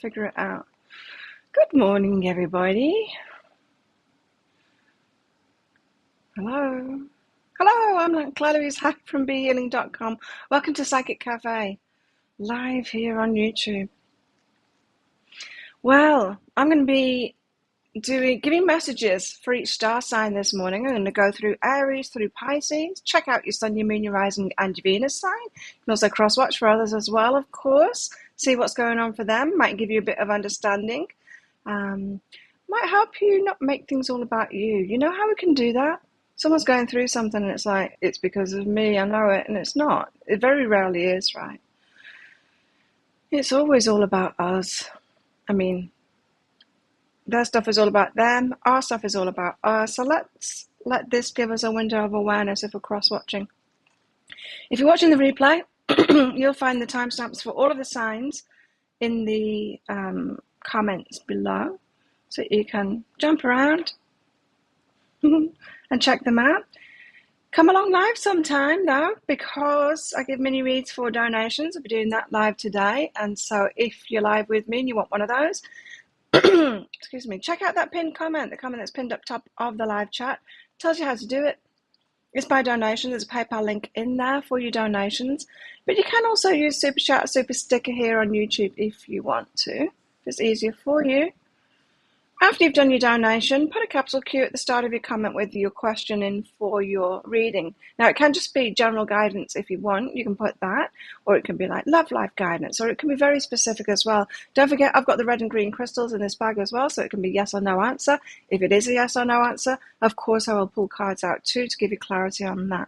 figure it out. Good morning, everybody. Hello. Hello, I'm Clarice Hack from BeHealing.com. Welcome to Psychic Cafe, live here on YouTube. Well, I'm going to be giving messages for each star sign this morning. I'm going to go through Aries, through Pisces. Check out your Sun, your Moon, your Rising, and your Venus sign. You can also cross-watch for others as well, of course. See what's going on for them. Might give you a bit of understanding. Might help you not make things all about you. You know how we can do that? Someone's going through something and it's like, it's because of me, I know it, and it's not. It very rarely is, right? It's always all about us. I mean, their stuff is all about them, our stuff is all about us. So let's let this give us a window of awareness if we're cross-watching. If you're watching the replay, you'll find the timestamps for all of the signs in the comments below. So you can jump around and check them out. Come along live sometime though, because I give mini reads for donations. I'll be doing that live today. And so if you're live with me and you want one of those, excuse me, check out that pinned comment, the comment that's pinned up top of the live chat. It tells you how to do it. It's by donation. There's a PayPal link in there for your donations. But you can also use Super Chat, Super Sticker here on YouTube if you want to, if it's easier for you. After you've done your donation, put a capital Q at the start of your comment with your question in for your reading. Now, it can just be general guidance if you want. You can put that, or it can be like love life guidance, or it can be very specific as well. Don't forget, I've got the red and green crystals in this bag as well, so it can be yes or no answer. If it is a yes or no answer, of course, I will pull cards out too to give you clarity on that.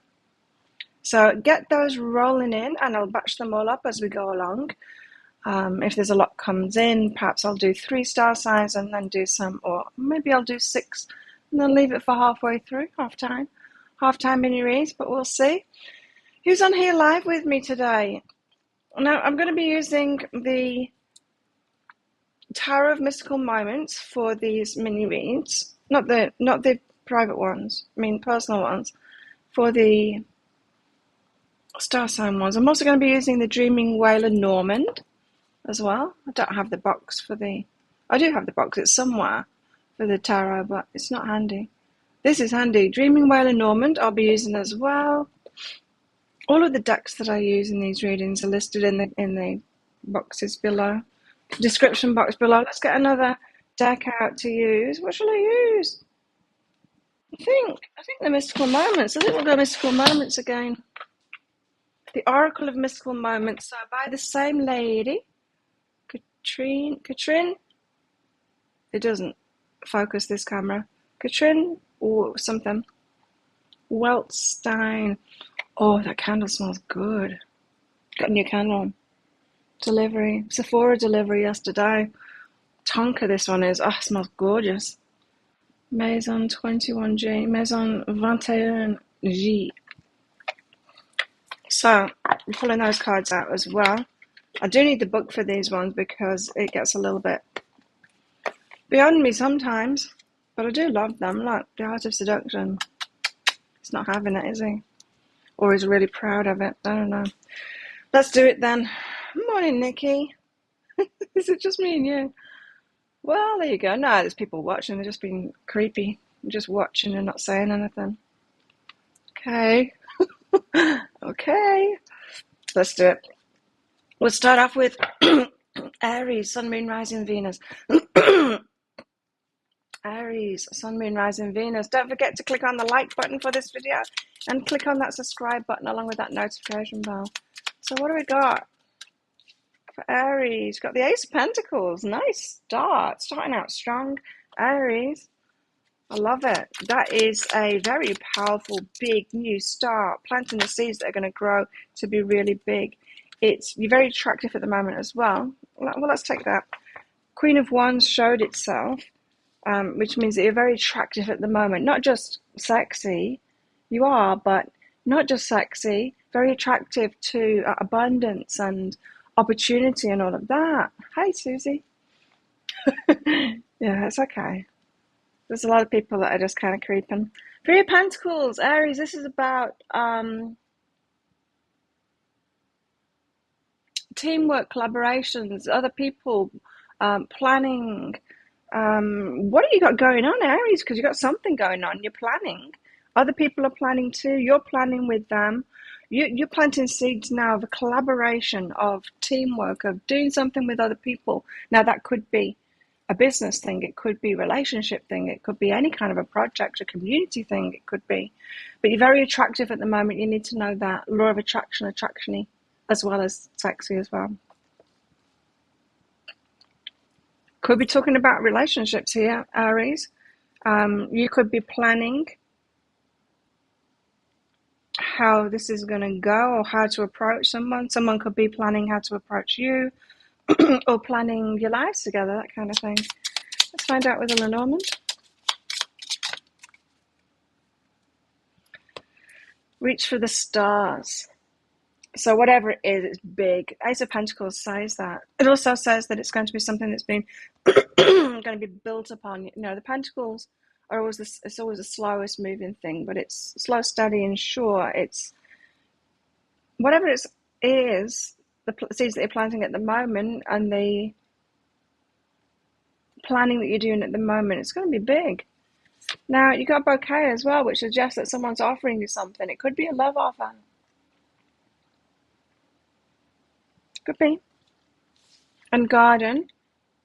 So get those rolling in, and I'll batch them all up as we go along. If there's a lot comes in, perhaps I'll do 3 star signs and then do some, or maybe I'll do 6 and then leave it for halfway through, half time mini reads, but we'll see. Who's on here live with me today? Now, I'm going to be using the Tower of Mystical Moments for these mini reads, not the private ones, I mean personal ones, for the star sign ones. I'm also going to be using the Dreaming Llewllyn Normand as well. I don't have the box for the... I do have the box, it's somewhere for the tarot, but it's not handy. This is handy. Dreaming Llewllyn Normand I'll be using as well. All of the decks that I use in these readings are listed in the boxes below. Description box below. Let's get another deck out to use. What shall I use? I think the Mystical Moments. I think we'll go Mystical Moments again. The Oracle of Mystical Moments. So by the same lady, Katrin, it doesn't focus this camera. Katrin or something. Weltstein. Oh, that candle smells good. Got a new candle. Delivery. Sephora delivery yesterday. Tonka this one is. Oh, it smells gorgeous. Maison 21G. Maison 21G. So, I'm pulling those cards out as well. I do need the book for these ones because it gets a little bit beyond me sometimes, but I do love them. Like The Art of Seduction. He's not having it, is he? Or he's really proud of it. I don't know. Let's do it then. Morning, Nikki. Is it just me and you? Well, there you go. No, there's people watching. They're just being creepy. Just watching and not saying anything. Okay. Okay. Let's do it. We'll start off with Aries, Sun, Moon, Rising, Venus. Aries, Sun, Moon, Rising, Venus. Don't forget to click on the like button for this video and click on that subscribe button along with that notification bell. So what do we got for Aries? Got the Ace of Pentacles. Nice start. Starting out strong. Aries. I love it. That is a very powerful, big new start. Planting the seeds that are going to grow to be really big. You're very attractive at the moment as well. Well, let's take that. Queen of Wands showed itself, which means that you're very attractive at the moment. Not just sexy, you are, but not just sexy, very attractive to abundance and opportunity and all of that. Hi, Susie. Yeah, it's okay. There's a lot of people that are just kind of creeping. Three of Pentacles, Aries, this is about teamwork, collaborations, other people planning. What have you got going on, Aries? Because you've got something going on. You're planning. Other people are planning too. You're planning with them. You're planting seeds now of a collaboration, of teamwork, of doing something with other people. Now, that could be a business thing. It could be a relationship thing. It could be any kind of a project, a community thing. It could be. But you're very attractive at the moment. You need to know that. Law of attraction, attraction-y, as well as sexy as well. Could be talking about relationships here, Aries. You could be planning how this is going to go or how to approach someone. Someone could be planning how to approach you or planning your lives together, that kind of thing. Let's find out with the Lenormand. Reach for the stars. So whatever it is, it's big. Ace of Pentacles says that. It also says that it's going to be something that's been going to be built upon. You know, the Pentacles are always it's always the slowest moving thing, but it's slow, steady, and sure. It's whatever it is, the seeds that you're planting at the moment and the planning that you're doing at the moment, it's going to be big. Now, you got bouquet as well, which suggests that someone's offering you something. It could be a love offer. Could be. And garden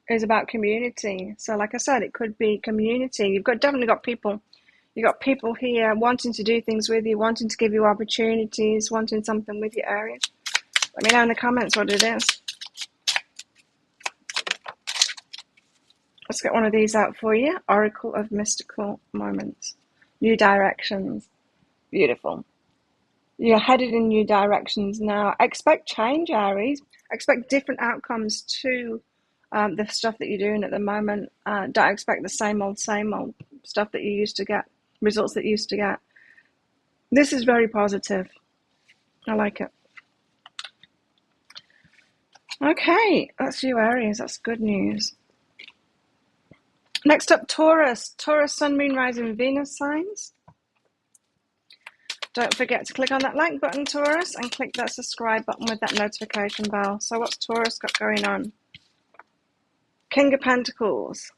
is about community. So like I said, it could be community. You've definitely got people. You've got people here wanting to do things with you, wanting to give you opportunities, wanting something with you, Aries. Let me know in the comments what it is. Let's get one of these out for you. Oracle of Mystical Moments. New directions. Beautiful. You're headed in new directions now. Expect change, Aries. Expect different outcomes to the stuff that you're doing at the moment. Don't expect the same old stuff that you used to get, results that you used to get. This is very positive. I like it. Okay, that's you, Aries. That's good news. Next up, Taurus. Taurus, Sun, Moon, Rising, Venus signs. Don't forget to click on that like button, Taurus, and click that subscribe button with that notification bell. So what's Taurus got going on? King of Pentacles.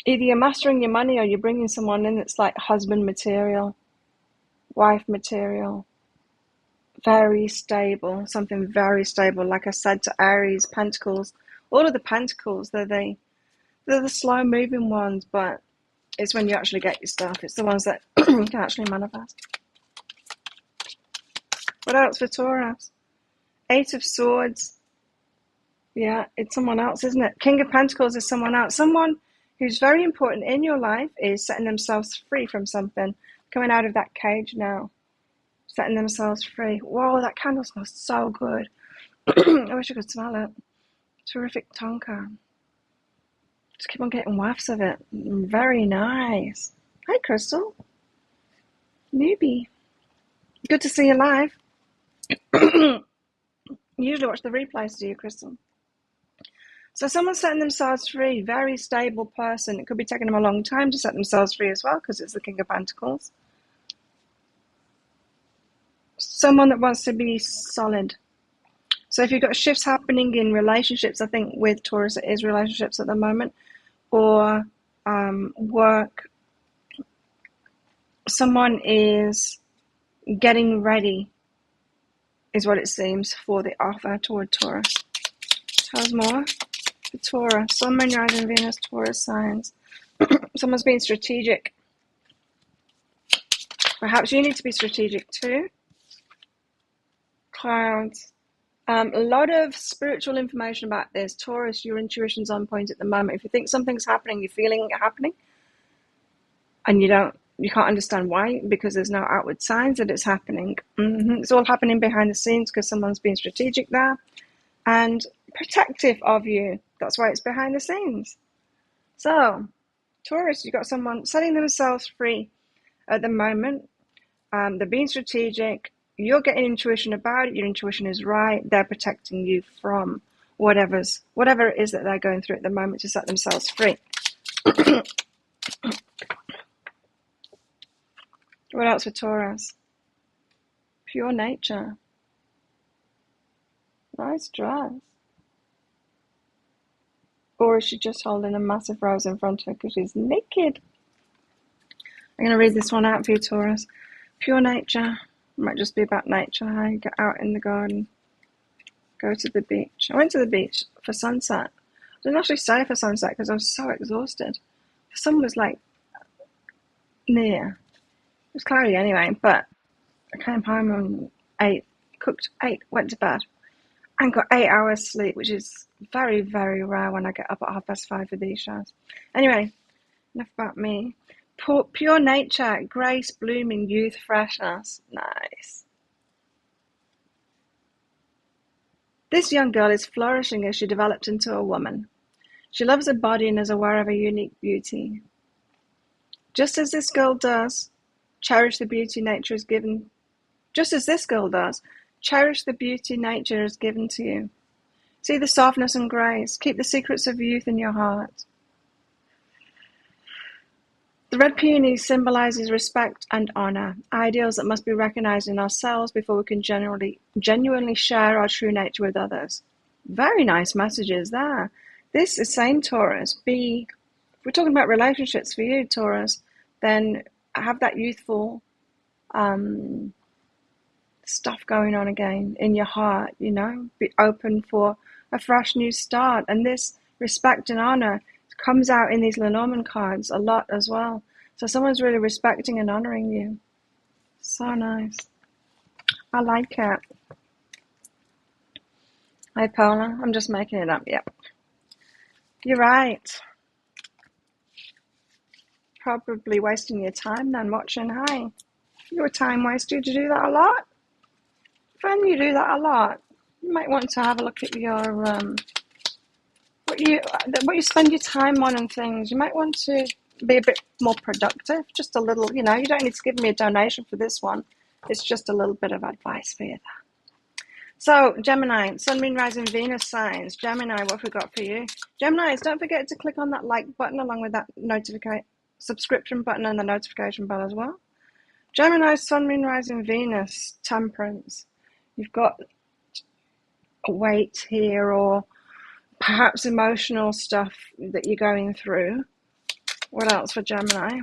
Either you're mastering your money or you're bringing someone in that's like husband material, wife material. Very stable, something very stable. Like I said to Aries, Pentacles, all of the Pentacles, they're the slow moving ones, but it's when you actually get your stuff. It's the ones that you can actually manifest. What else for Taurus? Eight of Swords. Yeah, it's someone else, isn't it? King of Pentacles is someone else. Someone who's very important in your life is setting themselves free from something. Coming out of that cage now. Setting themselves free. Whoa, that candle smells so good. I wish I could smell it. Terrific tonka. Just keep on getting whiffs of it. Very nice. Hi, Crystal. Newbie. Good to see you live. Usually watch the replays, do you, Crystal? So someone's setting themselves free. Very stable person. It could be taking them a long time to set themselves free as well, because it's the King of Pentacles. Someone that wants to be solid. So if you've got shifts happening in relationships, I think with Taurus it is relationships at the moment, or work, someone is getting ready, is what it seems, for the offer toward Taurus. Tell us more. For Taurus, Sun, Moon, Rising, Venus, Taurus signs. Someone's being strategic. Perhaps you need to be strategic too. Clouds. A lot of spiritual information about this. Taurus, your intuition's on point at the moment. If you think something's happening, you're feeling it happening, and you can't understand why, because there's no outward signs that it's happening. It's all happening behind the scenes because someone's being strategic there and protective of you. That's why it's behind the scenes. So, Taurus, you've got someone setting themselves free at the moment. They're being strategic. You're getting intuition about it. Your intuition is right. They're protecting you from whatever it is that they're going through at the moment to set themselves free. What else for Taurus? Pure nature. Nice dress. Or is she just holding a massive rose in front of her because she's naked? I'm going to read this one out for you, Taurus. Pure nature. It might just be about nature. How you get out in the garden. Go to the beach. I went to the beach for sunset. I didn't actually stay for sunset because I was so exhausted. The sun was like near. It was cloudy anyway, but I came home and ate, cooked, ate, went to bed, and got 8 hours sleep, which is very, very rare when I get up at 5:30 for these shows. Anyway, enough about me. Pure nature, grace, blooming, youth, freshness. Nice. This young girl is flourishing as she develops into a woman. She loves her body and is aware of her unique beauty. Just as this girl does, cherish the beauty nature is given. Just as this girl does, cherish the beauty nature is given to you. See the softness and grace. Keep the secrets of youth in your heart. The red peony symbolizes respect and honor, ideals that must be recognized in ourselves before we can genuinely share our true nature with others. Very nice messages there. This is saying, Taurus, if we're talking about relationships for you, Taurus, then have that youthful stuff going on again in your heart, you know, be open for a fresh new start. And this respect and honor comes out in these Lenormand cards a lot as well. So someone's really respecting and honoring you. So nice. I like it. Hi, Paula. I'm just making it up. Yep. You're right. Probably wasting your time then watching. Hi. You're a time waster. Do you do that a lot? Friend, you do that a lot. You might want to have a look at your what you spend your time on and things. You might want to be a bit more productive. Just a little, you know, you don't need to give me a donation for this one. It's just a little bit of advice for you there. So, Gemini, Sun, Moon, Rising, Venus signs. Gemini, what have we got for you? Geminis, don't forget to click on that like button along with that subscription button and the notification bell as well. Gemini, Sun, Moon, Rising, Venus, Temperance. You've got a weight here or perhaps emotional stuff that you're going through. What else for Gemini?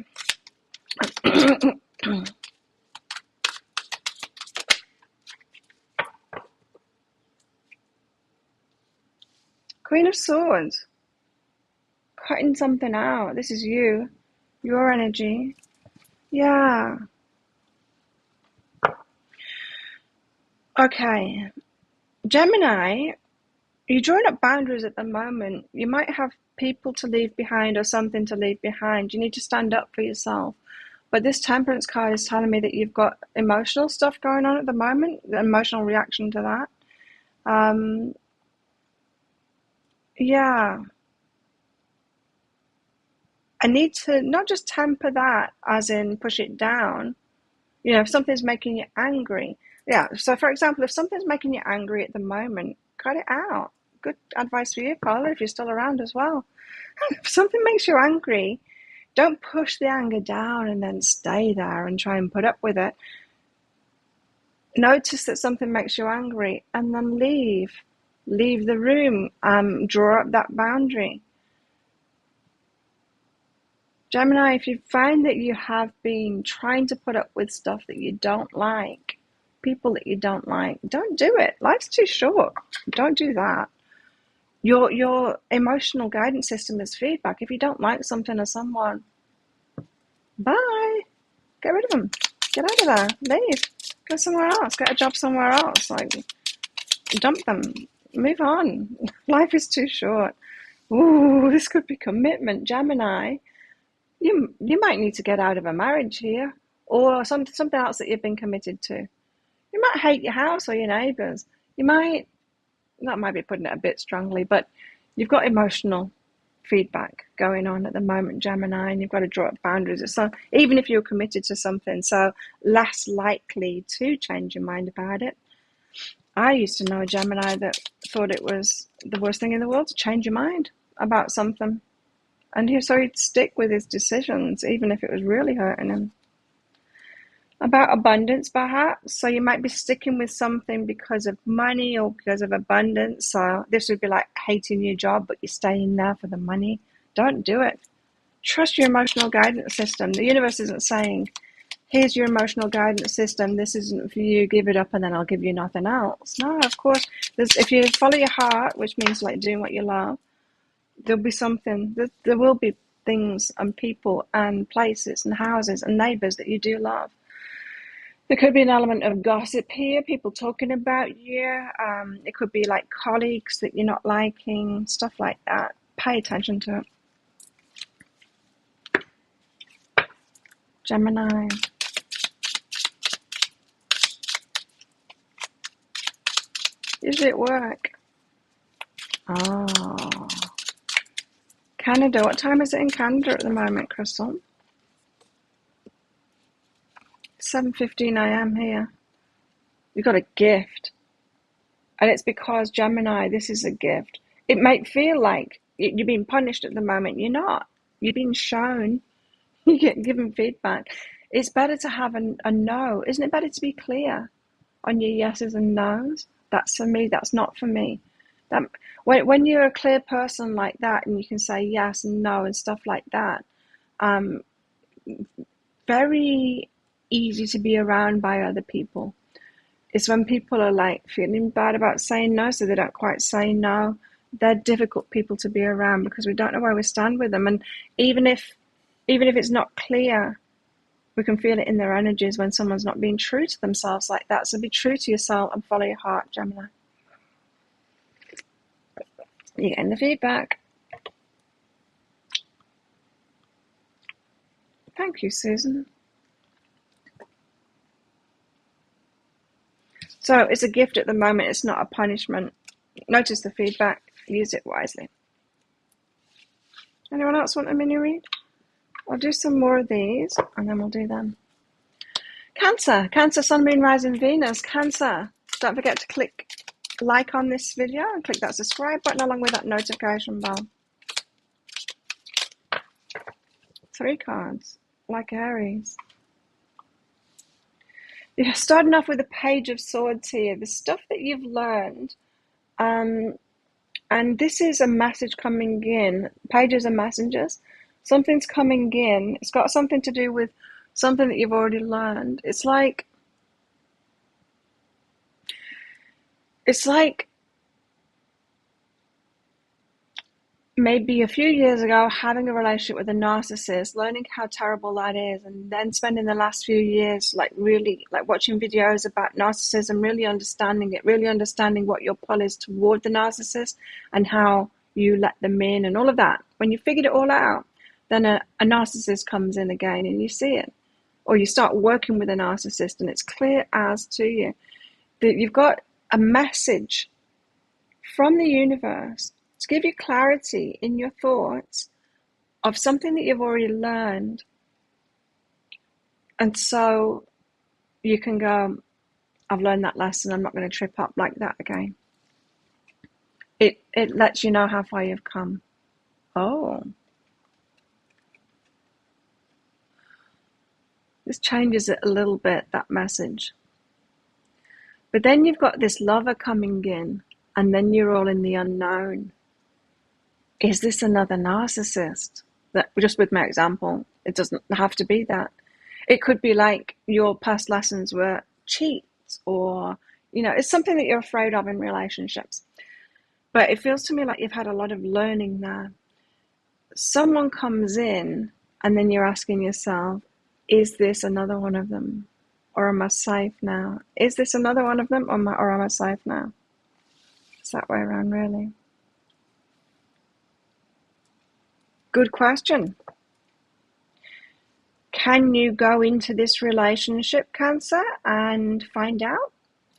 Queen of Swords. Cutting something out. This is you. Your energy. Yeah. Okay. Gemini, you're drawing up boundaries at the moment. You might have people to leave behind or something to leave behind. You need to stand up for yourself. But this Temperance card is telling me that you've got emotional stuff going on at the moment, the emotional reaction to that. Yeah. I need to not just temper that as in push it down. You know, if something's making you angry. Yeah, so for example, if something's making you angry at the moment, cut it out. Good advice for you, Paula, if you're still around as well. If something makes you angry, don't push the anger down and then stay there and try and put up with it. Notice that something makes you angry and then leave. Leave the room. Draw up that boundary. Gemini, if you find that you have been trying to put up with stuff that you don't like, people that you don't like, don't do it. Life's too short. Don't do that. Your emotional guidance system is feedback. If you don't like something or someone, bye. Get rid of them. Get out of there. Leave. Go somewhere else. Get a job somewhere else. Like, dump them. Move on. Life is too short. Ooh, this could be commitment. Gemini, you might need to get out of a marriage here, or something else that you've been committed to. You might hate your house or your neighbours. You might, that might be putting it a bit strongly, but you've got emotional feedback going on at the moment, Gemini, and you've got to draw up boundaries. So even if you're committed to something, so less likely to change your mind about it. I used to know a Gemini that thought it was the worst thing in the world to change your mind about something. And so he'd stick with his decisions, even if it was really hurting him. about abundance perhaps. So you might be sticking with something because of money or because of abundance. So this would be like hating your job, but you're staying there for the money. Don't do it. Trust your emotional guidance system. The universe isn't saying, here's your emotional guidance system, this isn't for you, give it up and then I'll give you nothing else. No, of course, if you follow your heart, which means like doing what you love, there'll be something, there will be things and people and places and houses and neighbours that you do love. There could be an element of gossip here, people talking about you. It could be like colleagues that you're not liking, stuff like that. Pay attention to it. Gemini. Usually at work. Oh. Canada. What time is it in Canada at the moment, Crystal? 7:15 a.m. here. You got a gift. And it's because, Gemini, this is a gift. It might feel like you're being punished at the moment. You're not. You're being shown. You get given feedback. It's better to have a no. Isn't it better to be clear on your yeses and nos? That's for me. That's not for me. When you're a clear person like that and you can say yes and no and stuff like that, very easy to be around by other people. It's when people are like feeling bad about saying no, so they don't quite say no. They're difficult people to be around because we don't know where we stand with them. And even if it's not clear, we can feel it in their energies when someone's not being true to themselves like that. So be true to yourself and follow your heart, Gemini. You're getting the feedback. Thank you, Susan. So it's a gift at the moment. It's not a punishment. Notice the feedback. Use it wisely. Anyone else want a mini read? I'll do some more of these and then we'll do them. Cancer. Cancer, Sun, Moon, Rising, Venus. Cancer. Don't forget to click like on this video and click that subscribe button along with that notification bell. 3 cards. Like Aries. You're starting off with a Page of Swords here. The stuff that you've learned, and this is a message coming in. Pages are messengers. Something's coming in. It's got something to do with something that you've already learned. It's like maybe a few years ago having a relationship with a narcissist, learning how terrible that is, and then spending the last few years like really like watching videos about narcissism, really understanding what your pull is toward the narcissist and how you let them in and all of that. When you figured it all out, then a narcissist comes in again and you see it. Or you start working with a narcissist and it's clear as to you that you've got a message from the universe to give you clarity in your thoughts of something that you've already learned. And so you can go, I've learned that lesson, I'm not going to trip up like that again. It lets you know how far you've come. Oh. This changes it a little bit, that message. But then you've got this lover coming in, and then you're all in the unknown. Is this another narcissist? That, just with my example, it doesn't have to be that. It could be like your past lessons were cheats, or, it's something that you're afraid of in relationships. But it feels to me like you've had a lot of learning there. Someone comes in, and then you're asking yourself, is this another one of them? Or am I safe now? Is this another one of them, or am I safe now? It's that way around, really. Good question. Can you go into this relationship, Cancer, and find out?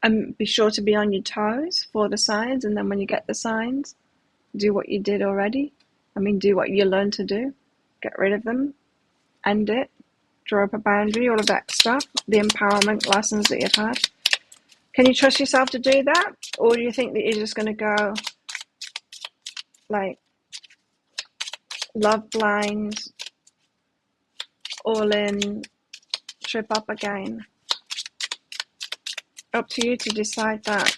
And be sure to be on your toes for the signs, and then when you get the signs, do what you did already. Do what you learned to do. Get rid of them. End it. Draw up a boundary, all of that stuff. The empowerment lessons that you've had. Can you trust yourself to do that? Or do you think that you're just going to go like love blind, all in, trip up again? Up to you to decide that.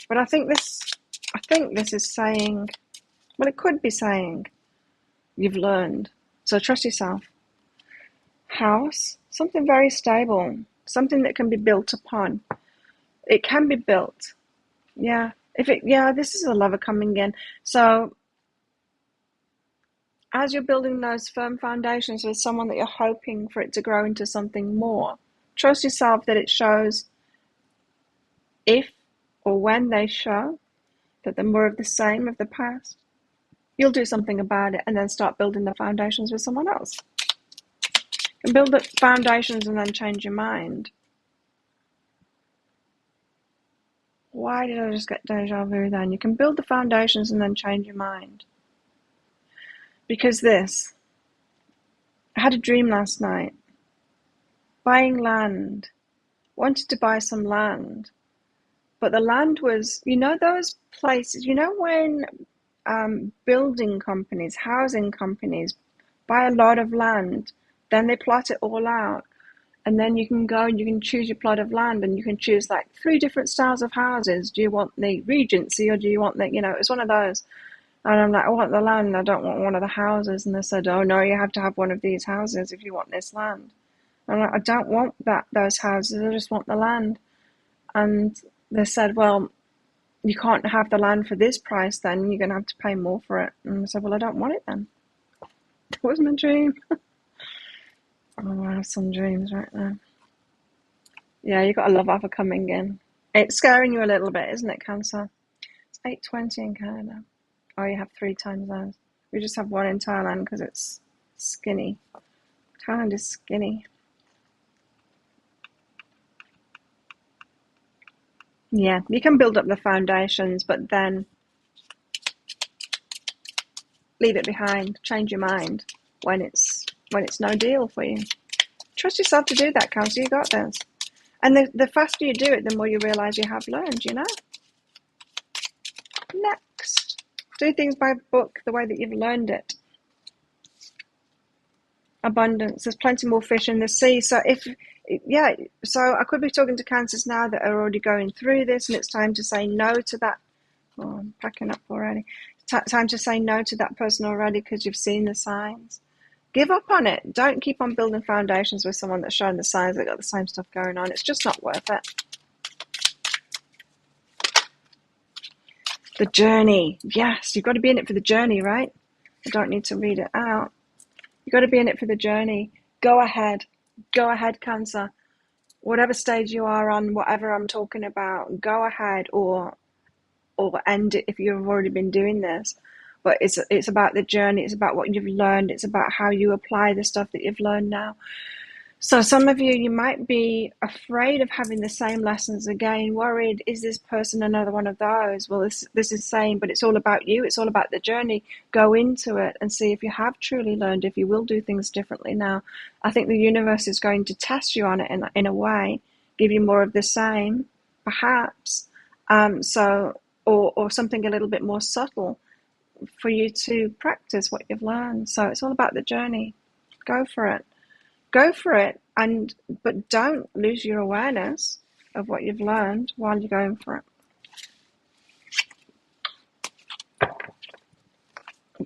But I think this is saying, well, it could be saying you've learned. So trust yourself. House, something very stable, something that can be built upon. It can be built. Yeah. This is a lover coming in. So as you're building those firm foundations with someone that you're hoping for it to grow into something more, trust yourself that it shows, if or when they show that they're more of the same of the past, you'll do something about it and then start building the foundations with someone else. You can build the foundations and then change your mind. Why did I just get deja vu then? You can build the foundations and then change your mind. Because I had a dream last night. Buying land. Wanted to buy some land. But the land was, those places, when building companies, housing companies buy a lot of land, then they plot it all out. And then you can go and you can choose your plot of land and you can choose like 3 different styles of houses. Do you want the Regency or do you want it's one of those. And I'm like, I want the land, I don't want one of the houses. And they said, oh no, you have to have one of these houses if you want this land. And I'm like, I don't want those houses, I just want the land. And they said, well, you can't have the land for this price then, you're going to have to pay more for it. And I said, well, I don't want it then. That was my dream. Oh, I have some dreams right now. Yeah, you've got a love offer coming in. It's scaring you a little bit, isn't it, Cancer? It's 8:20 in Canada. Oh, you have 3 time zones. We just have 1 in Thailand because it's skinny. Thailand is skinny. Yeah, you can build up the foundations, but then leave it behind. Change your mind when it's no deal for you. Trust yourself to do that, Cancer. You got this. And the faster you do it, the more you realize you have learned, Next. Do things by book the way that you've learned it. Abundance. There's plenty more fish in the sea. So so I could be talking to Cancers now that are already going through this, and it's time to say no to that. Oh, I'm packing up already. Time to say no to that person already because you've seen the signs. Give up on it. Don't keep on building foundations with someone that's showing the signs that got the same stuff going on. It's just not worth it. The journey. Yes, you've got to be in it for the journey, right? I don't need to read it out. You've got to be in it for the journey. Go ahead. Go ahead, Cancer. Whatever stage you are on, whatever I'm talking about, go ahead or end it if you've already been doing this. But it's about the journey. It's about what you've learned. It's about how you apply the stuff that you've learned now. So some of you might be afraid of having the same lessons again, worried, is this person another one of those? Well, this is same, but it's all about you. It's all about the journey. Go into it and see if you have truly learned, if you will do things differently now. I think the universe is going to test you on it in a way, give you more of the same, perhaps, or something a little bit more subtle for you to practice what you've learned. So it's all about the journey. Go for it. Go for it, but don't lose your awareness of what you've learned while you're going for it.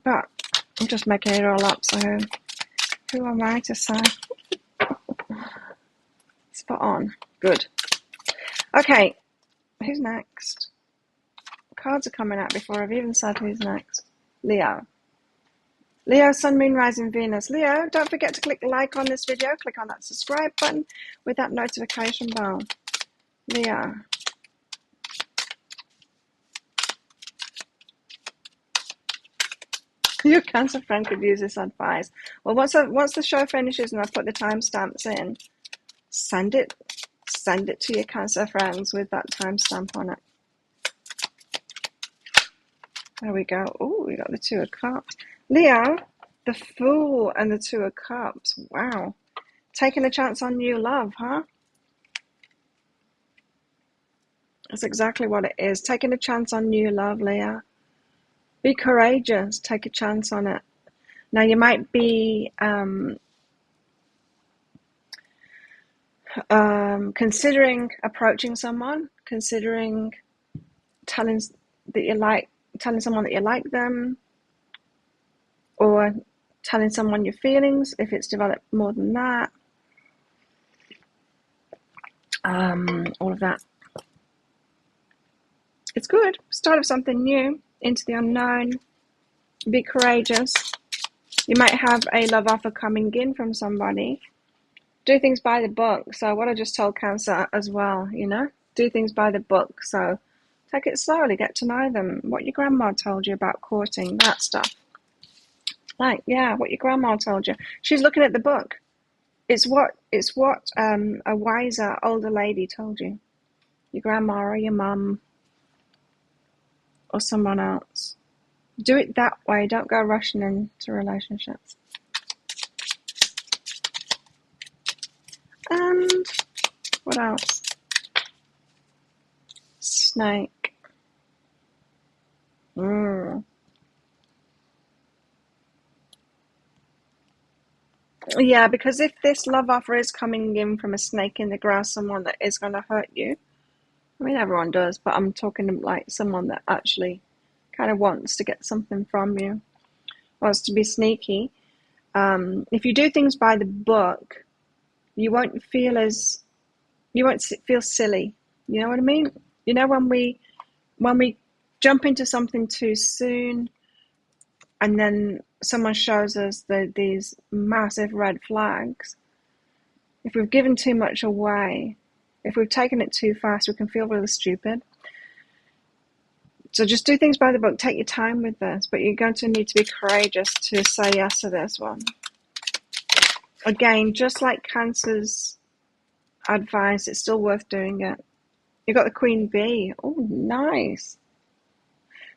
But I'm just making it all up, so who am I to say? Spot on. Good. Okay, who's next? Cards are coming out before I've even said who's next. Leo. Leo, Sun, Moon, Rising, Venus. Leo, don't forget to click like on this video. Click on that subscribe button with that notification bell. Leo. Your Cancer friend could use this advice. Well, once the show finishes and I put the timestamps in, send it to your Cancer friends with that timestamp on it. There we go. Oh, we got the 2 of Cups. Leo, the Fool and the 2 of Cups. Wow. Taking a chance on new love, huh? That's exactly what it is. Taking a chance on new love, Leo. Be courageous. Take a chance on it. Now, you might be Considering approaching someone, considering telling someone that you like them, or telling someone your feelings if it's developed more than that. All of that. It's good. Start of something new, into the unknown. Be courageous. You might have a love offer coming in from somebody. Do things by the book. So what I just told Cancer as well, you know, do things by the book. So take it slowly, get to know them. What your grandma told you about courting, that stuff. Like, yeah, what your grandma told you. She's looking at the book. It's what a wiser, older lady told you. Your grandma or your mum or someone else. Do it that way. Don't go rushing into relationships. And what else? Snake. Yeah, because if this love offer is coming in from a snake in the grass, someone that is going to hurt you. I mean, everyone does, but I'm talking like someone that actually kind of wants to get something from you, wants to be sneaky. If you do things by the book, you won't feel silly. You know what I mean? You know, when we jump into something too soon, and then someone shows us these massive red flags. If we've given too much away, if we've taken it too fast, we can feel really stupid. So just do things by the book. Take your time with this, but you're going to need to be courageous to say yes to this one. Again, just like Cancer's advice, it's still worth doing it. You've got the Queen Bee. Oh, nice.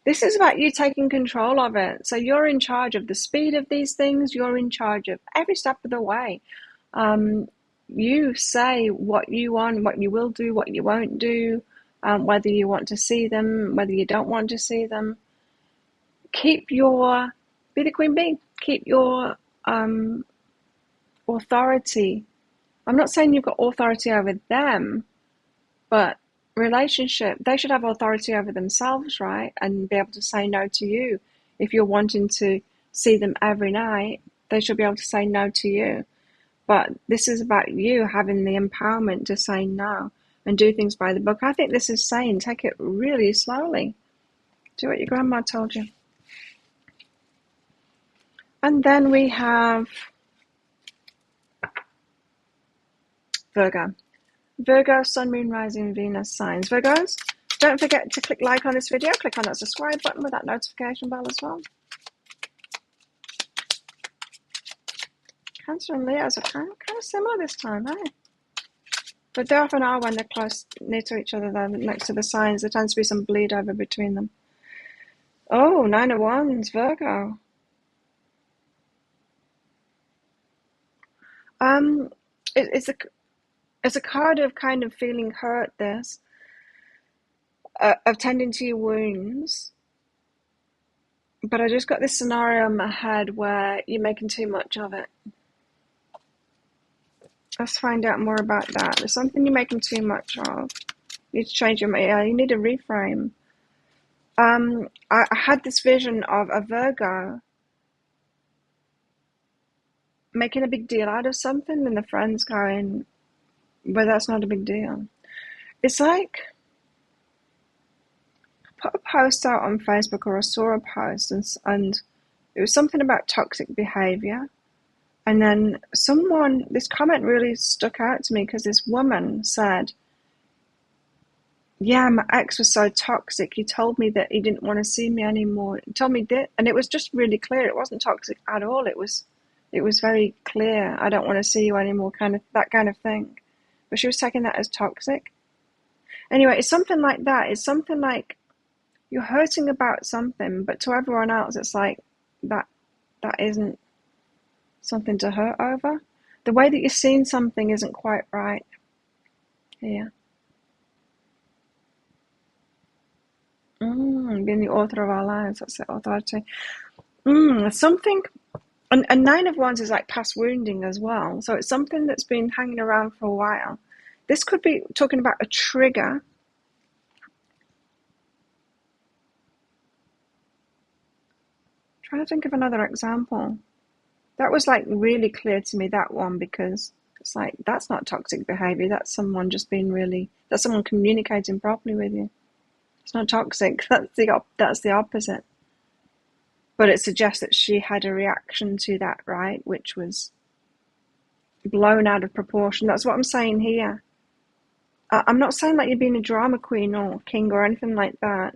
This is about you taking control of it. So you're in charge of the speed of these things. You're in charge of every step of the way. You say what you want, what you will do, what you won't do, whether you want to see them, whether you don't want to see them. Be the Queen Bee. Keep your authority. I'm not saying you've got authority over them, but relationship, they should have authority over themselves, right? And be able to say no to you. If you're wanting to see them every night, they should be able to say no to you. But this is about you having the empowerment to say no and do things by the book. I think this is saying take it really slowly. Do what your grandma told you. And then we have Virgo. Virgo, Sun, Moon, Rising, Venus signs. Virgos, don't forget to click like on this video. Click on that subscribe button with that notification bell as well. Cancer and Leos are kind of similar this time, eh? But they often are when they're close, near to each other, though, next to the signs. There tends to be some bleed over between them. Oh, 9 of Wands, Virgo. It's a card of kind of feeling hurt, this, of tending to your wounds. But I just got this scenario in my head where you're making too much of it. Let's find out more about that. There's something you're making too much of. You need to change your mind. Yeah, you need to reframe. I had this vision of a Virgo making a big deal out of something, and the friends going, but that's not a big deal. It's like, I put a post out on Facebook, or I saw a post, and it was something about toxic behavior. And then this comment really stuck out to me, because this woman said, yeah, my ex was so toxic. He told me that he didn't want to see me anymore. He told me that, and it was just really clear. It wasn't toxic at all. It was very clear. I don't want to see you anymore, that kind of thing. But she was taking that as toxic. Anyway, it's something like that. It's something like you're hurting about something, but to everyone else, it's like that isn't something to hurt over. The way that you're seeing something isn't quite right here. Being the author of our lives, that's the authority. Something, and 9 of Wands is like past wounding as well. So it's something that's been hanging around for a while. This could be talking about a trigger. Trying to think of another example. That was like really clear to me, that one, because it's like, that's not toxic behavior. That's someone just being really, that's someone communicating properly with you. It's not toxic. That's the opposite. But it suggests that she had a reaction to that, right? Which was blown out of proportion. That's what I'm saying here. I'm not saying like you're being a drama queen or king or anything like that.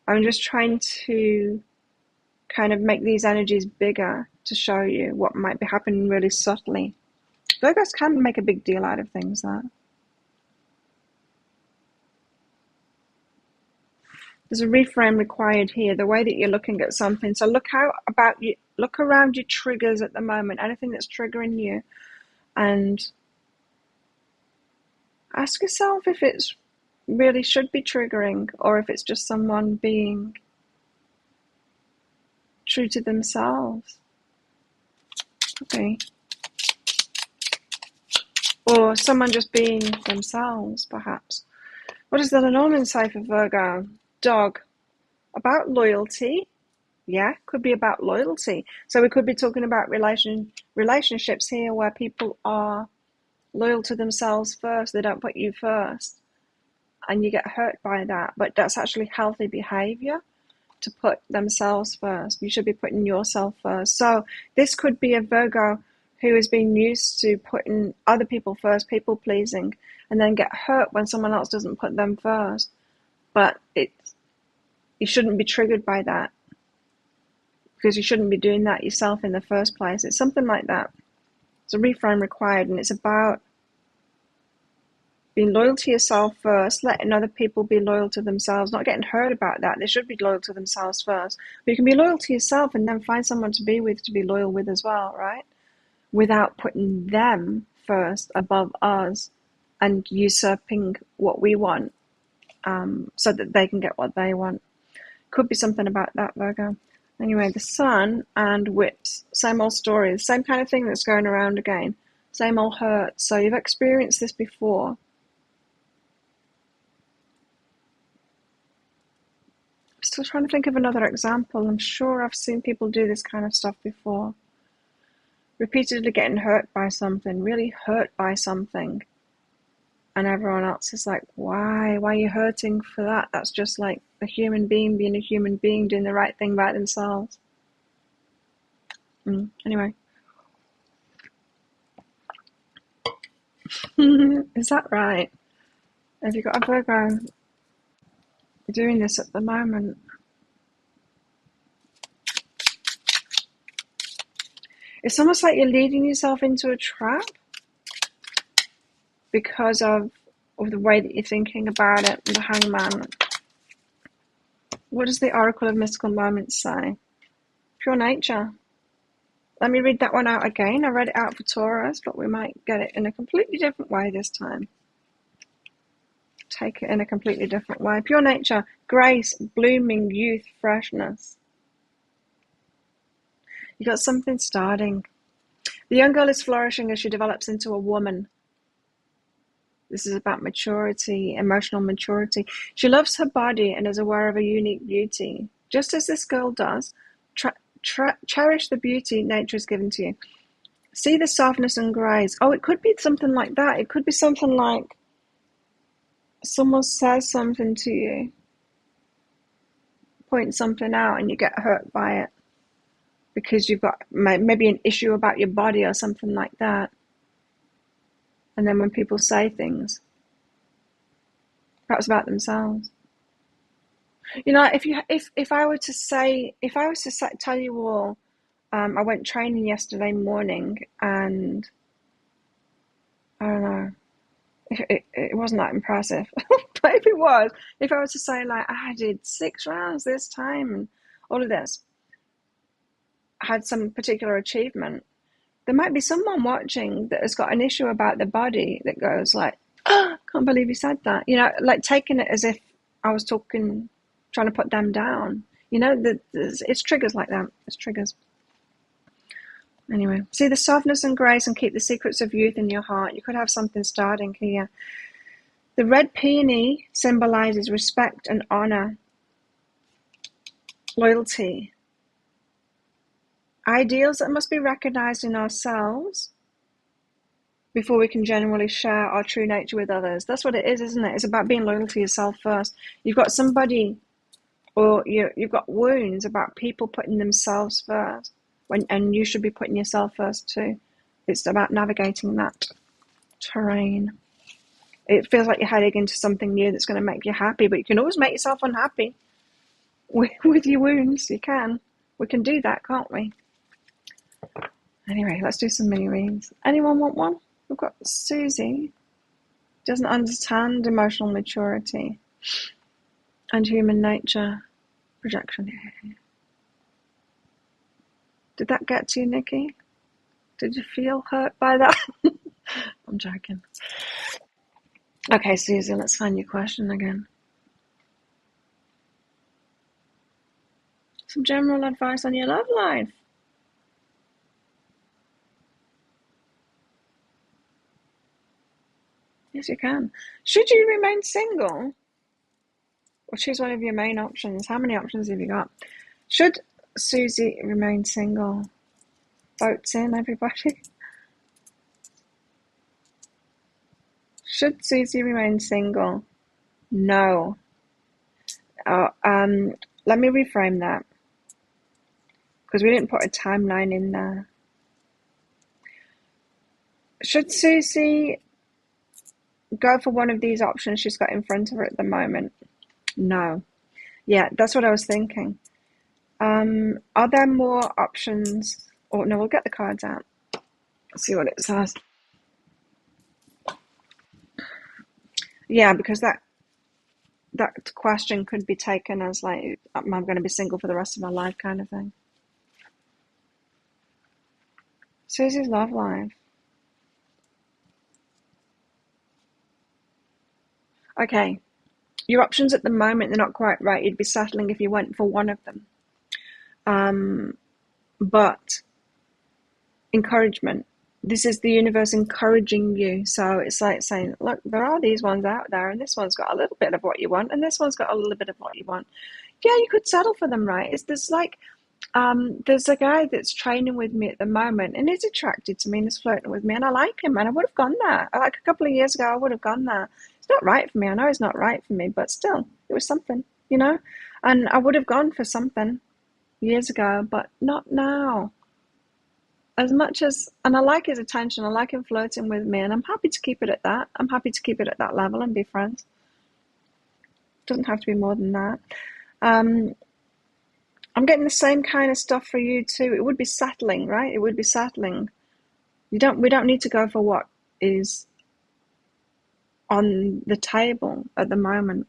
I'm just trying to kind of make these energies bigger to show you what might be happening really subtly. Virgos can make a big deal out of things, though. There's a reframe required here, the way that you're looking at something. So look around your triggers at the moment, anything that's triggering you, and ask yourself if it's really should be triggering or if it's just someone being true to themselves. Okay. Or someone just being themselves, perhaps. What does the Lenormand say for Virgo? Dog. About loyalty. Yeah, could be about loyalty. So we could be talking about relationships here where people are loyal to themselves first. They don't put you first. And you get hurt by that. But that's actually healthy behavior, to put themselves first. You should be putting yourself first. So this could be a Virgo who has been used to putting other people first, people pleasing, and then get hurt when someone else doesn't put them first. But you shouldn't be triggered by that, because you shouldn't be doing that yourself in the first place. It's something like that. It's a reframe required, and it's about being loyal to yourself first, letting other people be loyal to themselves, not getting hurt about that. They should be loyal to themselves first. But you can be loyal to yourself and then find someone to be loyal with as well, right? Without putting them first above us and usurping what we want, so that they can get what they want. Could be something about that, Virgo. Anyway, the Sun and whips. Same old story. The same kind of thing that's going around again. Same old hurt. So you've experienced this before. Still trying to think of another example. I'm sure I've seen people do this kind of stuff before. Repeatedly getting hurt by something, really hurt by something. And everyone else is like, why? Why are you hurting for that? That's just like a human being being a human being, doing the right thing by themselves. Anyway. Is that right? Have you got a Virgo doing this at the moment? It's almost like you're leading yourself into a trap because of the way that you're thinking about it. The Hangman. What does the Oracle of Mystical Moments say? Pure nature. Let me read that one out again. I read it out for Taurus, but we might get it in a completely different way this time. Take it in a completely different way. Pure nature, grace, blooming, youth, freshness. You got something starting. The young girl is flourishing as she develops into a woman. This is about maturity, emotional maturity. She loves her body and is aware of her unique beauty. Just as this girl does, cherish the beauty nature has given to you. See the softness and grace. Oh, it could be something like that. It could be something like someone says something to you, point something out, and you get hurt by it because you've got maybe an issue about your body or something like that. And then when people say things, perhaps about themselves, you know, if I were to tell you all, I went training yesterday morning, and I don't know, it wasn't that impressive. But if it was, if I was to say like I did 6 rounds this time and all of this, I had some particular achievement, there might be someone watching that has got an issue about their body that goes like, oh, can't believe you said that. You know, like taking it as if I was trying to put them down. You know, it's triggers like that. It's triggers. Anyway, see the softness and grace and keep the secrets of youth in your heart. You could have something starting here. The red peony symbolizes respect and honor, loyalty, ideals that must be recognized in ourselves before we can genuinely share our true nature with others. That's what it is, isn't it? It's about being loyal to yourself first. You've got somebody, or you've got wounds about people putting themselves first, and you should be putting yourself first too. It's about navigating that terrain. It feels like you're heading into something new that's going to make you happy, but you can always make yourself unhappy with your wounds. You can. We can do that, can't we? Anyway, let's do some mini reads. Anyone want one? We've got Susie. Doesn't understand emotional maturity and human nature. Projection. Did that get to you, Nikki? Did you feel hurt by that? I'm joking. Okay, Susie, let's find your question again. Some general advice on your love life. Yes, you can. Should you remain single? Or choose one of your main options. How many options have you got? Should Susie remain single? Votes in, everybody. Should Susie remain single? No. Let me reframe that, because we didn't put a timeline in there. Should Susie go for one of these options she's got in front of her at the moment? No. Yeah, that's what I was thinking. Are there more options? Or no, we'll get the cards out. Let's see what it says. Yeah, because that question could be taken as like, am I going to be single for the rest of my life kind of thing. Susie's love life. Okay, your options at the moment, they're not quite right. You'd be settling if you went for one of them. But encouragement. This is the universe encouraging you. So it's like saying, look, there are these ones out there, and this one's got a little bit of what you want, and this one's got a little bit of what you want. Yeah, you could settle for them, right? There's a guy that's training with me at the moment, and he's attracted to me and is flirting with me, and I like him, and I would have gone there. Like a couple of years ago, I would have gone there. It's not right for me. I know it's not right for me, but still, it was something, you know? And I would have gone for something years ago, but not now. As much as, and I like his attention, I like him flirting with me, and I'm happy to keep it at that. I'm happy to keep it at that level and be friends. Doesn't have to be more than that. I'm getting the same kind of stuff for you too. It would be settling, right? It would be settling. We don't need to go for what is on the table at the moment.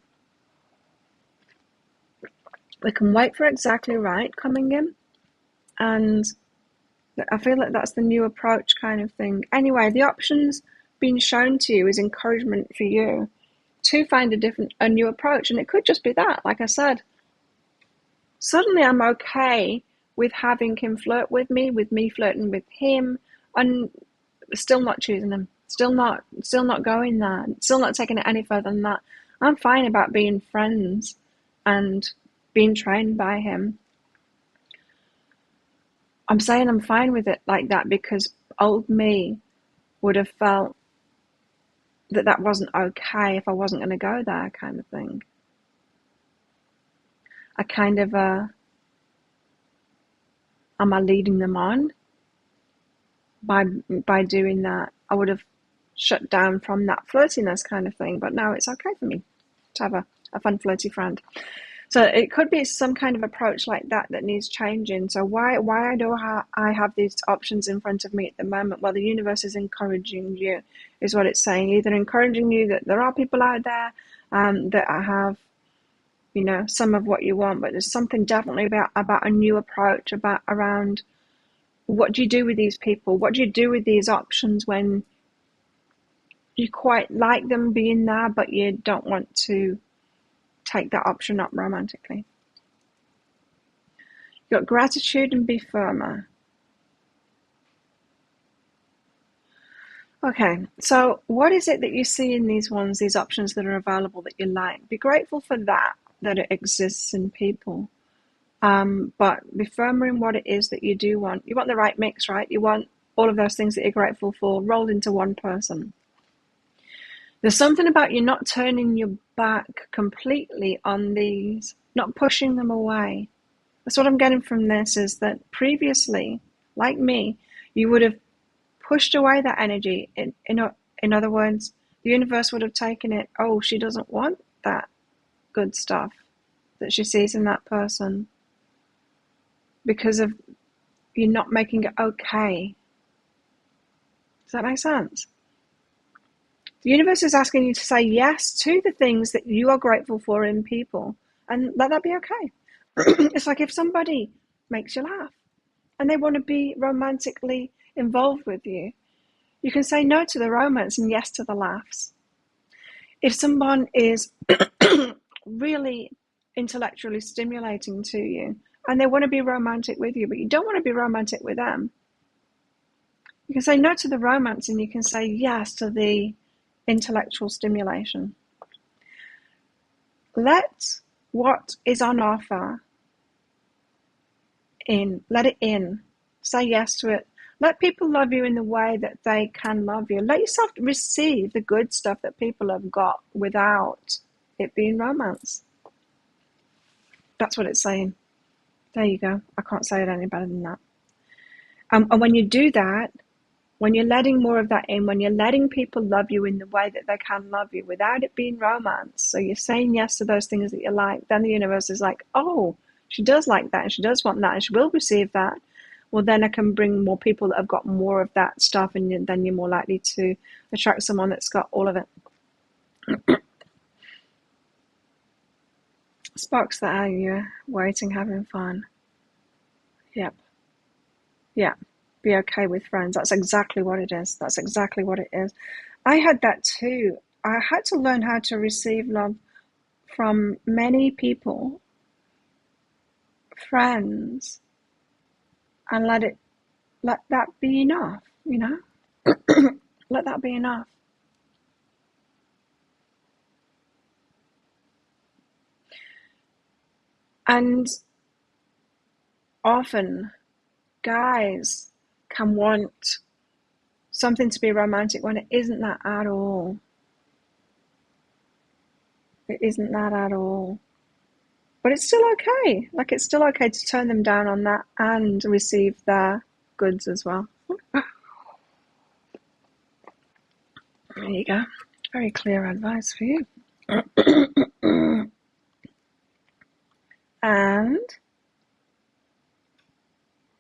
We can wait for exactly right coming in, and I feel like that's the new approach kind of thing. Anyway, the options being shown to you is encouragement for you to find a new approach. And it could just be that, like I said, suddenly I'm okay with having him flirt with me flirting with him, and still not choosing him, still not going there, still not taking it any further than that. I'm fine about being friends and being trained by him. I'm saying I'm fine with it like that because old me would have felt that wasn't okay if I wasn't going to go there, kind of thing. I kind of, am I leading them on by doing that? I would have shut down from that flirtiness kind of thing, but now it's okay for me to have a fun flirty friend. So it could be some kind of approach like that needs changing. So why do I have these options in front of me at the moment? Well, the universe is encouraging you, is what it's saying. Either encouraging you that there are people out there that have, you know, some of what you want, but there's something definitely about a new approach around what do you do with these people? What do you do with these options when you quite like them being there, but you don't want to take that option up romantically? You've got gratitude and be firmer. Okay, so what is it that you see in these ones, these options that are available that you like? Be grateful for that it exists in people. But be firmer in what it is that you do want. You want the right mix, right? You want all of those things that you're grateful for rolled into one person. There's something about you not turning your back completely on these, not pushing them away. That's what I'm getting from this, is that previously, like me, you would have pushed away that energy. In other words, the universe would have taken it, oh, she doesn't want that good stuff that she sees in that person because of you not making it okay. Does that make sense? The universe is asking you to say yes to the things that you are grateful for in people and let that be okay. It's like if somebody makes you laugh and they want to be romantically involved with you, you can say no to the romance and yes to the laughs. If someone is really intellectually stimulating to you and they want to be romantic with you, but you don't want to be romantic with them, you can say no to the romance and you can say yes to the intellectual stimulation. Let what is on offer in. Let it in. Say yes to it. Let people love you in the way that they can love you. Let yourself receive the good stuff that people have got without it being romance. That's what it's saying. There you go. I can't say it any better than that. And when you do that, when you're letting more of that in, when you're letting people love you in the way that they can love you without it being romance, so you're saying yes to those things that you like, then the universe is like, oh, she does like that and she does want that and she will receive that. Well, then I can bring more people that have got more of that stuff, and then you're more likely to attract someone that's got all of it. Sparks that are you waiting, having fun. Yep. Yeah. Be okay with friends. That's exactly what it is. That's exactly what it is. I had that too. I had to learn how to receive love from many people, friends, and let that be enough, you know? Let that be enough. And often guys can want something to be romantic when it isn't that at all. It isn't that at all. But it's still okay. Like, it's still okay to turn them down on that and receive their goods as well. There you go. Very clear advice for you. And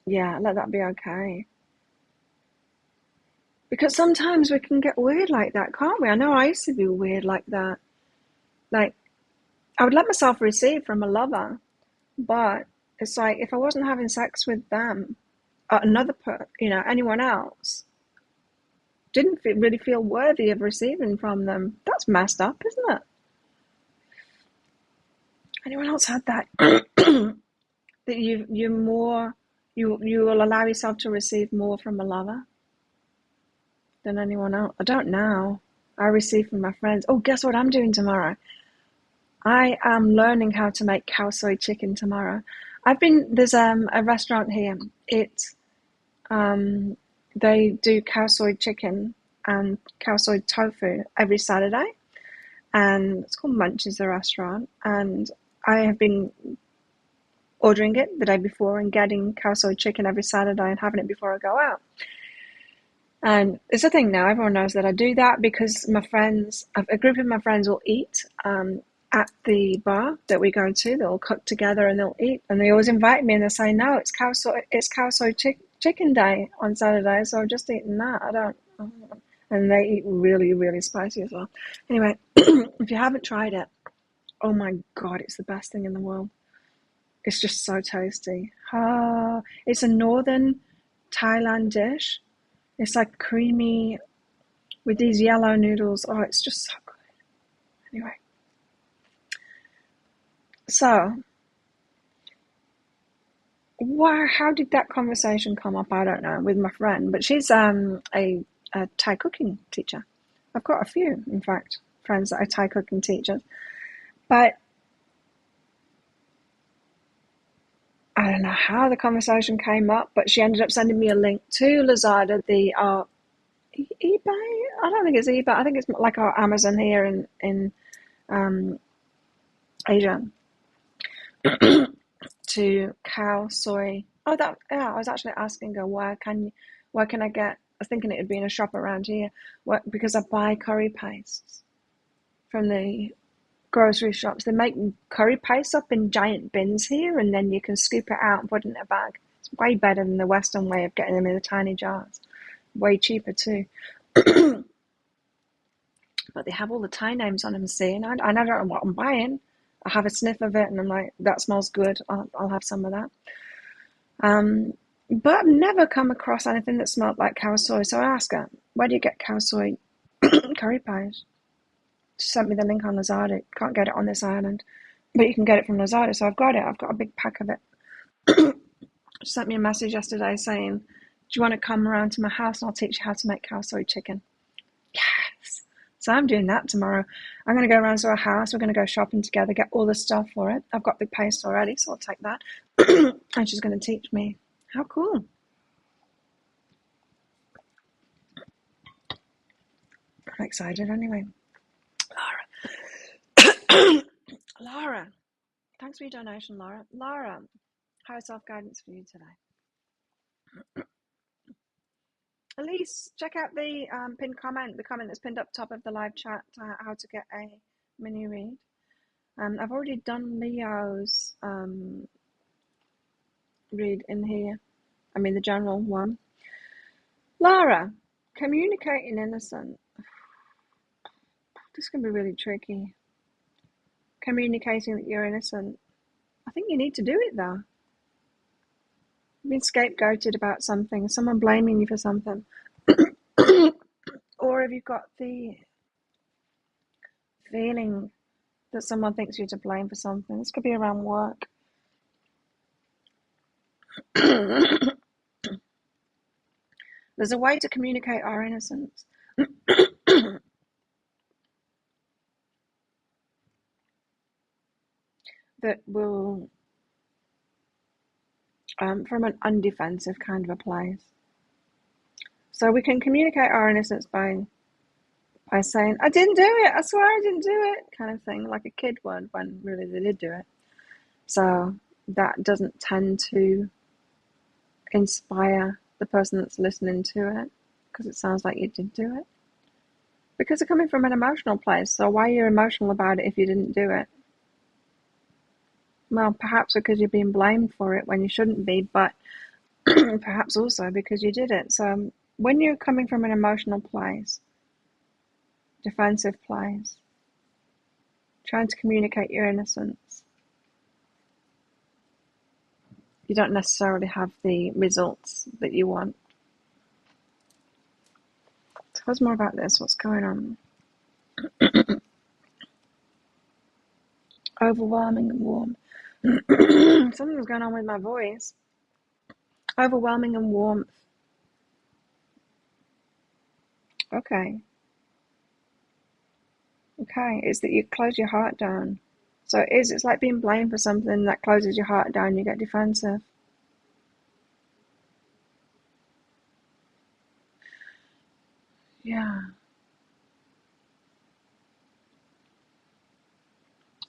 yeah, let that be okay. Because sometimes we can get weird like that, can't we? I know I used to be weird like that. Like, I would let myself receive from a lover, but it's like if I wasn't having sex with them, anyone else, didn't really feel worthy of receiving from them. That's messed up, isn't it? Anyone else had that? That you will allow yourself to receive more from a lover than anyone else? I don't know. I receive from my friends. Oh, guess what I'm doing tomorrow? I am learning how to make cow soy chicken tomorrow. There's a restaurant here. They do cow soy chicken and cow soy tofu every Saturday, and it's called Munchies, the restaurant. And I have been ordering it the day before and getting cow soy chicken every Saturday and having it before I go out. And it's a thing now. Everyone knows that I do that because a group of my friends will eat at the bar that we go to. They'll cook together and they'll eat, and they always invite me and they say, "No, it's cow soy chicken day on Saturday, so I've just eaten that." I don't, and they eat really, really spicy as well. Anyway, if you haven't tried it, oh my God, it's the best thing in the world. It's just so tasty. It's a northern Thailand dish. It's like creamy with these yellow noodles. Oh, it's just so good. Anyway. So, how did that conversation come up? I don't know, with my friend. But she's a a Thai cooking teacher. I've got a few, in fact, friends that are Thai cooking teachers. But I don't know how the conversation came up, but she ended up sending me a link to Lazada, the eBay. I don't think it's eBay. I think it's like our Amazon here in Asia. To cow soy. Oh, that yeah. I was actually asking her where can I get? I was thinking it'd be in a shop around here. Because I buy curry pastes from the grocery shops. They make curry paste up in giant bins here, and then you can scoop it out and put it in a bag. It's way better than the Western way of getting them in the tiny jars. Way cheaper too. But they have all the Thai names on them, see, and I don't know what I'm buying. I have a sniff of it, and I'm like, that smells good. I'll have some of that. But I've never come across anything that smelled like cow soy. So I asked her, where do you get cow soy curry paste? She sent me the link on Lazada. Can't get it on this island, but you can get it from Lazada. So I've got it. I've got a big pack of it. She sent me a message yesterday saying, do you want to come around to my house and I'll teach you how to make cow soy chicken? Yes. So I'm doing that tomorrow. I'm going to go around to her house. We're going to go shopping together, get all the stuff for it. I've got big paste already, so I'll take that. And she's going to teach me. How cool. I'm excited anyway. Laura. Thanks for your donation, Laura. Laura, higher self-guidance for you today. Elise, check out the pinned comment, the comment that's pinned up top of the live chat, how to get a mini read. I've already done Leo's read in here. I mean the general one. Laura, communicating innocent. This can be really tricky. Communicating that you're innocent. I think you need to do it though. You've been scapegoated about something, someone blaming you for something. Or have you got the feeling that someone thinks you're to blame for something? This could be around work. There's a way to communicate our innocence. That will, from an undefensive kind of a place. So we can communicate our innocence by saying, I didn't do it, I swear I didn't do it, kind of thing, like a kid would when really they did do it. So that doesn't tend to inspire the person that's listening to it, because it sounds like you did do it. Because they're coming from an emotional place, so why are you emotional about it if you didn't do it? Well, perhaps because you're being blamed for it when you shouldn't be, but perhaps also because you did it. So when you're coming from an emotional place, defensive place, trying to communicate your innocence, you don't necessarily have the results that you want. Tell us more about this. What's going on? Overwhelming and warm. Something's going on with my voice. Overwhelming and warmth. Okay. It's that you close your heart down. So it's like being blamed for something that closes your heart down, you get defensive. Yeah.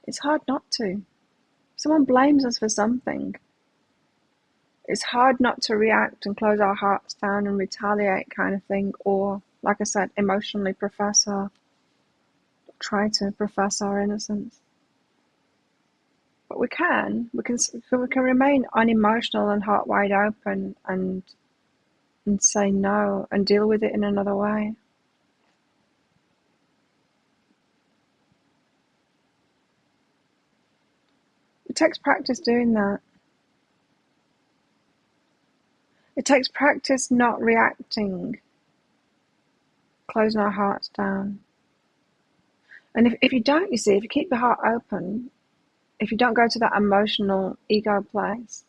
It's hard not to. If someone blames us for something, it's hard not to react and close our hearts down and retaliate kind of thing, or, like I said, emotionally try to profess our innocence. But we can remain unemotional and heart wide open and say no and deal with it in another way. It takes practice doing that. It takes practice not reacting, closing our hearts down. And if you don't, you see, if you keep your heart open, if you don't go to that emotional ego place,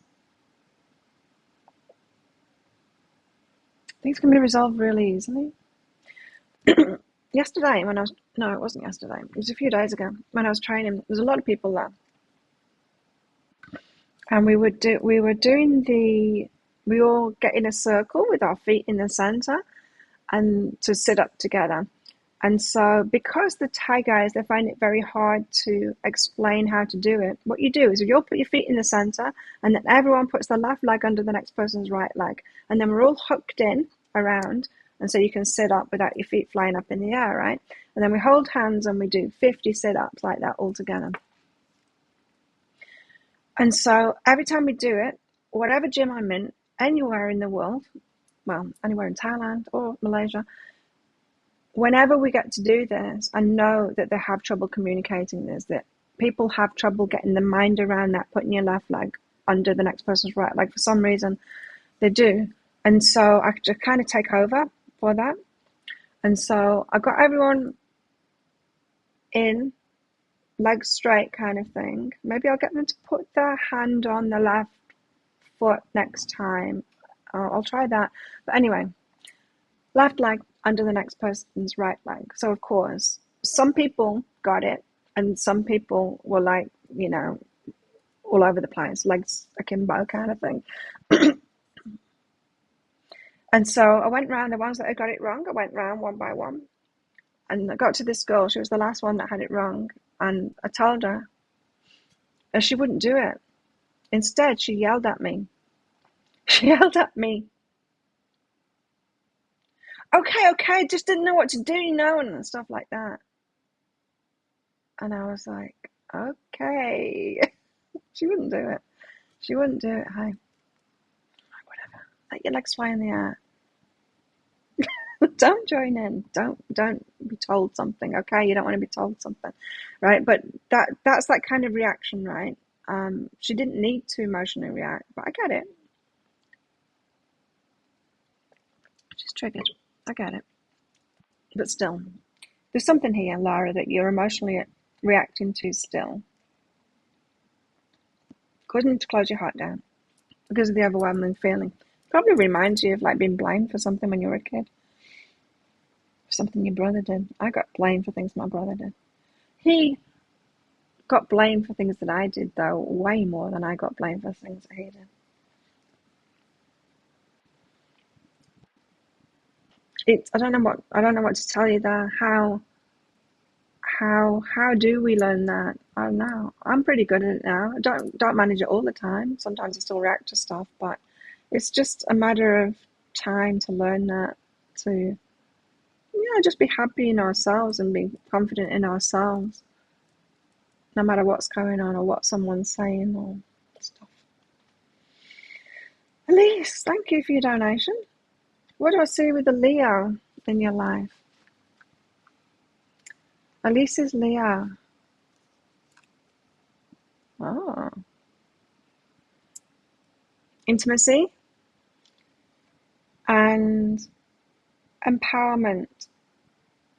things can be resolved really easily. yesterday when I was, no, it wasn't yesterday. It was a few days ago when I was training. There was a lot of people there. And we all get in a circle with our feet in the center and to sit up together. And so because the Thai guys, they find it very hard to explain how to do it, what you do is you all put your feet in the center, and then everyone puts their left leg under the next person's right leg. And then we're all hooked in around, and so you can sit up without your feet flying up in the air, right? And then we hold hands and we do 50 sit-ups like that all together. And so every time we do it, whatever gym I'm in, anywhere in the world, well, anywhere in Thailand or Malaysia, whenever we get to do this, I know that they have trouble communicating this, that people have trouble getting the mind around that, putting your left leg under the next person's right leg. For some reason, they do. And so I just kind of take over for that. And so I got everyone in, legs straight kind of thing. Maybe I'll get them to put their hand on the left foot next time. I'll try that. But anyway, left leg under the next person's right leg. So of course, some people got it, and some people were like, you know, all over the place, legs akimbo kind of thing. And so I went round the ones that had got it wrong. I went round one by one, and I got to this girl. She was the last one that had it wrong, and I told her, and she wouldn't do it. Instead, she yelled at me. She yelled at me. Okay, just didn't know what to do, you know, and stuff like that. And I was like, okay. She wouldn't do it. She wouldn't do it. Hey, whatever. Let your legs fly in the air. Don't join in. Don't be told something. Okay, you don't want to be told something, right? But that's that kind of reaction, right? She didn't need to emotionally react, but I get it. She's triggered. I get it. But still, there's something here, Lara, that you're emotionally reacting to still. Causing to close your heart down because of the overwhelming feeling. Probably reminds you of like being blamed for something when you were a kid. Something your brother did. I got blamed for things my brother did. He got blamed for things that I did, though, way more than I got blamed for things that he did. I don't know what to tell you there. How do we learn that? I don't know. I'm pretty good at it now. I don't manage it all the time. Sometimes I still react to stuff, but it's just a matter of time to learn that, to just be happy in ourselves and be confident in ourselves, no matter what's going on or what someone's saying or stuff. Elise, thank you for your donation. What do I see with the Leo in your life? Elise is Leo. Oh. Intimacy and empowerment.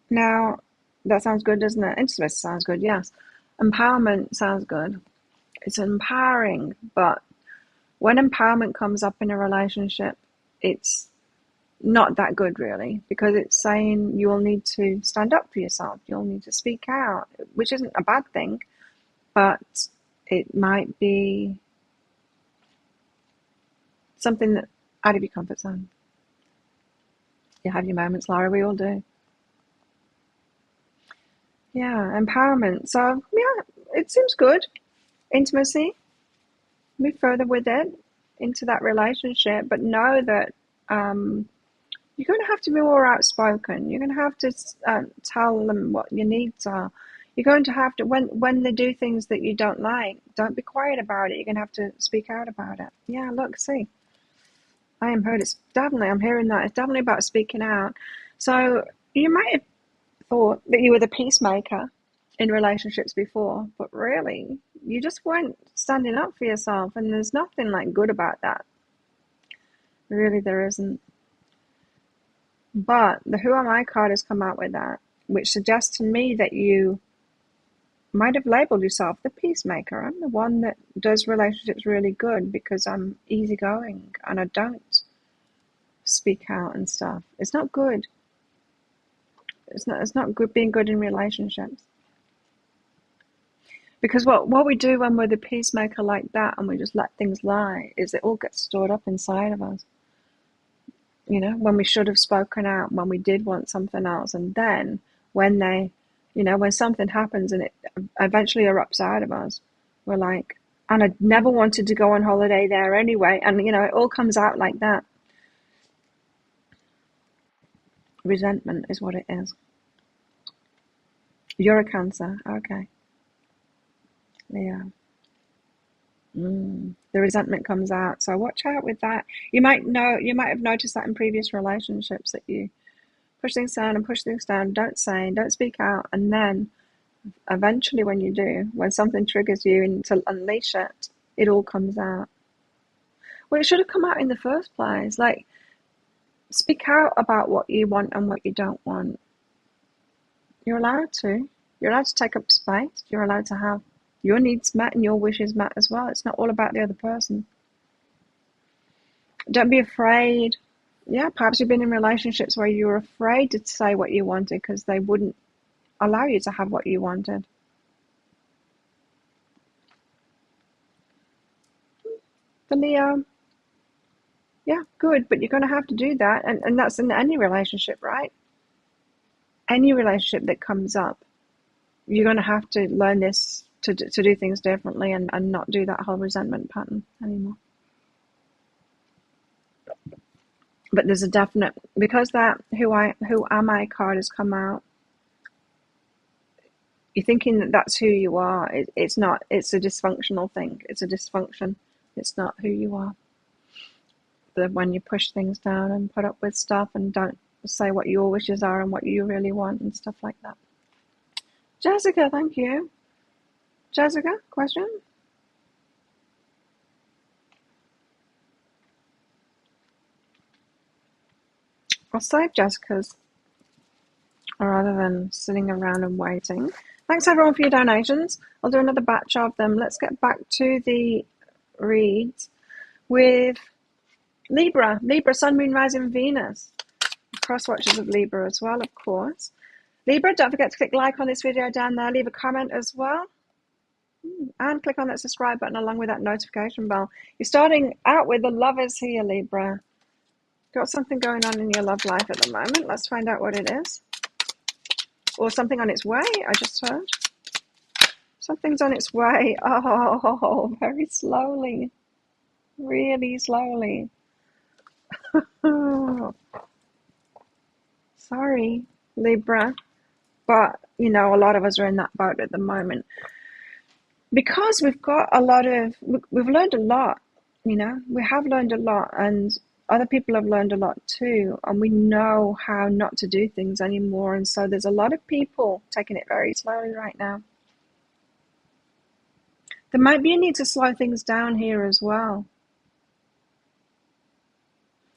Now, that sounds good, doesn't it? Intimacy sounds good, yes. Empowerment sounds good. It's empowering, but when empowerment comes up in a relationship, it's not that good, really, because it's saying you'll need to stand up for yourself. You'll need to speak out, which isn't a bad thing, but it might be something that out of your comfort zone. You have your moments, Lara, we all do. Yeah, empowerment. So, yeah, it seems good. Intimacy. Move further with it into that relationship, but know that you're going to have to be more outspoken. You're going to have to tell them what your needs are. You're going to have to, when they do things that you don't like, don't be quiet about it. You're going to have to speak out about it. Yeah, look, see. I am heard. I'm hearing that. It's definitely about speaking out. So you might have thought that you were the peacemaker in relationships before, but really, you just weren't standing up for yourself, and there's nothing like good about that. Really, there isn't. But the Who Am I card has come out with that, which suggests to me that you might have labeled yourself the peacemaker. I'm the one that does relationships really good because I'm easygoing and I don't speak out and stuff. It's not good. It's not good being good in relationships. Because what we do when we're the peacemaker like that and we just let things lie is it all gets stored up inside of us. You know, when we should have spoken out, when we did want something else, and then when when something happens and it eventually erupts out of us, we're like, and I never wanted to go on holiday there anyway, and it all comes out like that. Resentment is what it is. You're a Cancer, okay. Yeah. The resentment comes out, so watch out with that. You might have noticed that in previous relationships that you push things down and push things down, don't say, don't speak out, and then eventually when you do, when something triggers you and to unleash it, it all comes out. Well, it should have come out in the first place. Like, speak out about what you want and what you don't want. You're allowed to. You're allowed to take up space. You're allowed to have your needs met and your wishes met as well. It's not all about the other person. Don't be afraid. Yeah, perhaps you've been in relationships where you were afraid to say what you wanted because they wouldn't allow you to have what you wanted. The Leo, yeah, good, but you're going to have to do that, and that's in any relationship, right? Any relationship that comes up, you're going to have to learn this to do things differently and not do that whole resentment pattern anymore. But there's a definite, because that who am I card has come out, you're thinking that that's who you are. It's not. It's a dysfunctional thing. It's a dysfunction. It's not who you are. But when you push things down and put up with stuff and don't say what your wishes are and what you really want and stuff like that. Jessica, thank you. Jessica, question? I'll save Jessica's rather than sitting around and waiting. Thanks everyone for your donations. I'll do another batch of them. Let's get back to the reads with Libra, Sun, Moon, Rising, Venus. Cross watchers of Libra as well, of course. Libra, don't forget to click like on this video down there. Leave a comment as well. And click on that subscribe button along with that notification bell. You're starting out with the lovers here, Libra. Got something going on in your love life at the moment. Let's find out what it is. Or something on its way, I just heard. Something's on its way. Oh, very slowly. Really slowly. Oh, sorry, Libra. But, a lot of us are in that boat at the moment. Because we've learned a lot, we have learned a lot, and other people have learned a lot too, and we know how not to do things anymore, and so there's a lot of people taking it very slowly right now. There might be a need to slow things down here as well.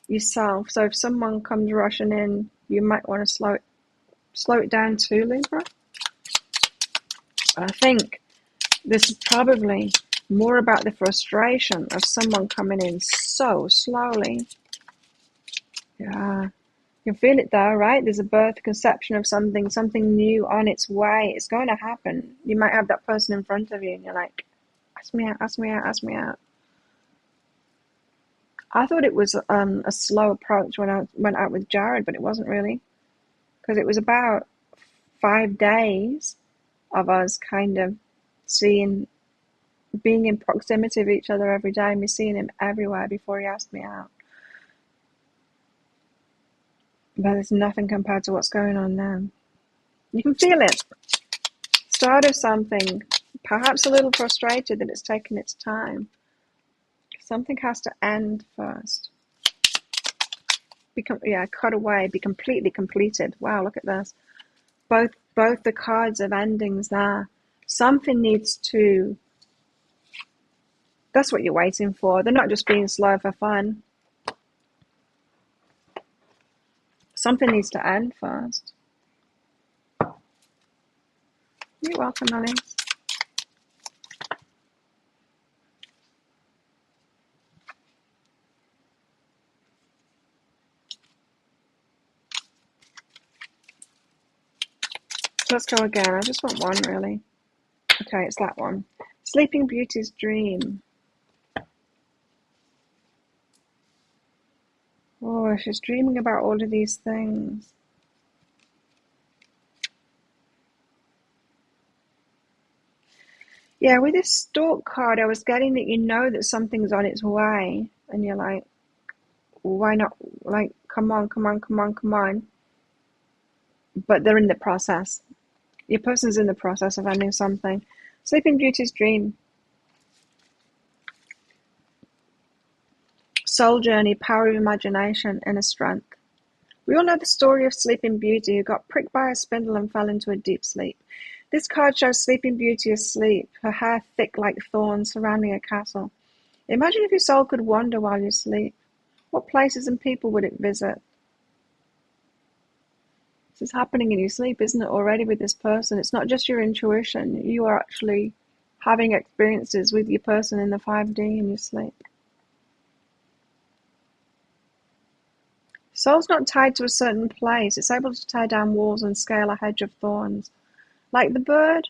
Yourself. So if someone comes rushing in, you might want to slow it down too, Libra. But I think this is probably more about the frustration of someone coming in so slowly. Yeah. You can feel it though, right? There's a birth, conception of something new on its way. It's going to happen. You might have that person in front of you and you're like, ask me out, ask me out, ask me out. I thought it was a slow approach when I went out with Jared, but it wasn't really. Because it was about 5 days of us kind of being in proximity of each other every day, and me seeing him everywhere before he asked me out. But it's nothing compared to what's going on now. You can feel it. Start of something. Perhaps a little frustrated that it's taken its time. Something has to end first. Cut away, be completely completed. Wow, look at this. Both the cards of endings there. Something needs to... That's what you're waiting for. They're not just being slow for fun. Something needs to end first. You're welcome, Melodies. Let's go again. I just want one, really. Okay, it's that one. Sleeping Beauty's dream. Oh, she's dreaming about all of these things. Yeah, with this Stork card, I was getting that you know that something's on its way. And you're like, why not? Like, come on, come on, come on, come on. But they're in the process. Your person's in the process of ending something. Sleeping Beauty's dream. Soul journey, power of imagination, inner strength. We all know the story of Sleeping Beauty, who got pricked by a spindle and fell into a deep sleep. This card shows Sleeping Beauty asleep, her hair thick like thorns surrounding a castle. Imagine if your soul could wander while you sleep. What places and people would it visit? This is happening in your sleep, isn't it, already with this person? It's not just your intuition. You are actually having experiences with your person in the 5D in your sleep. Soul's not tied to a certain place. It's able to tear down walls and scale a hedge of thorns. Like the bird,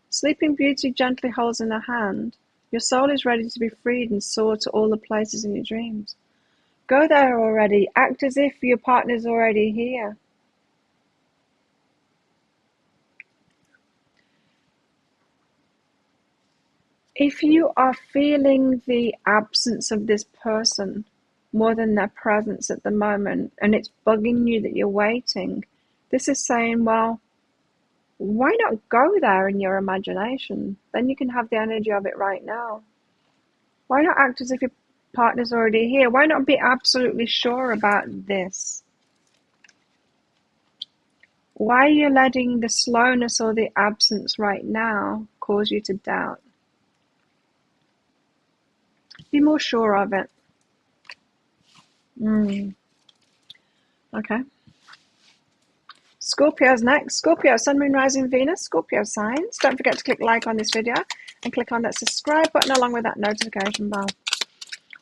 Sleeping Beauty gently holds in her hand. Your soul is ready to be freed and soar to all the places in your dreams. Go there already. Act as if your partner's already here. If you are feeling the absence of this person more than their presence at the moment, and it's bugging you that you're waiting, this is saying, well, why not go there in your imagination? Then you can have the energy of it right now. Why not act as if your partner's already here? Why not be absolutely sure about this? Why are you letting the slowness or the absence right now cause you to doubt? Be more sure of it. Okay. Scorpio's next. Scorpio, Sun, Moon, Rising, Venus, Scorpio signs. Don't forget to click like on this video and click on that subscribe button along with that notification bell.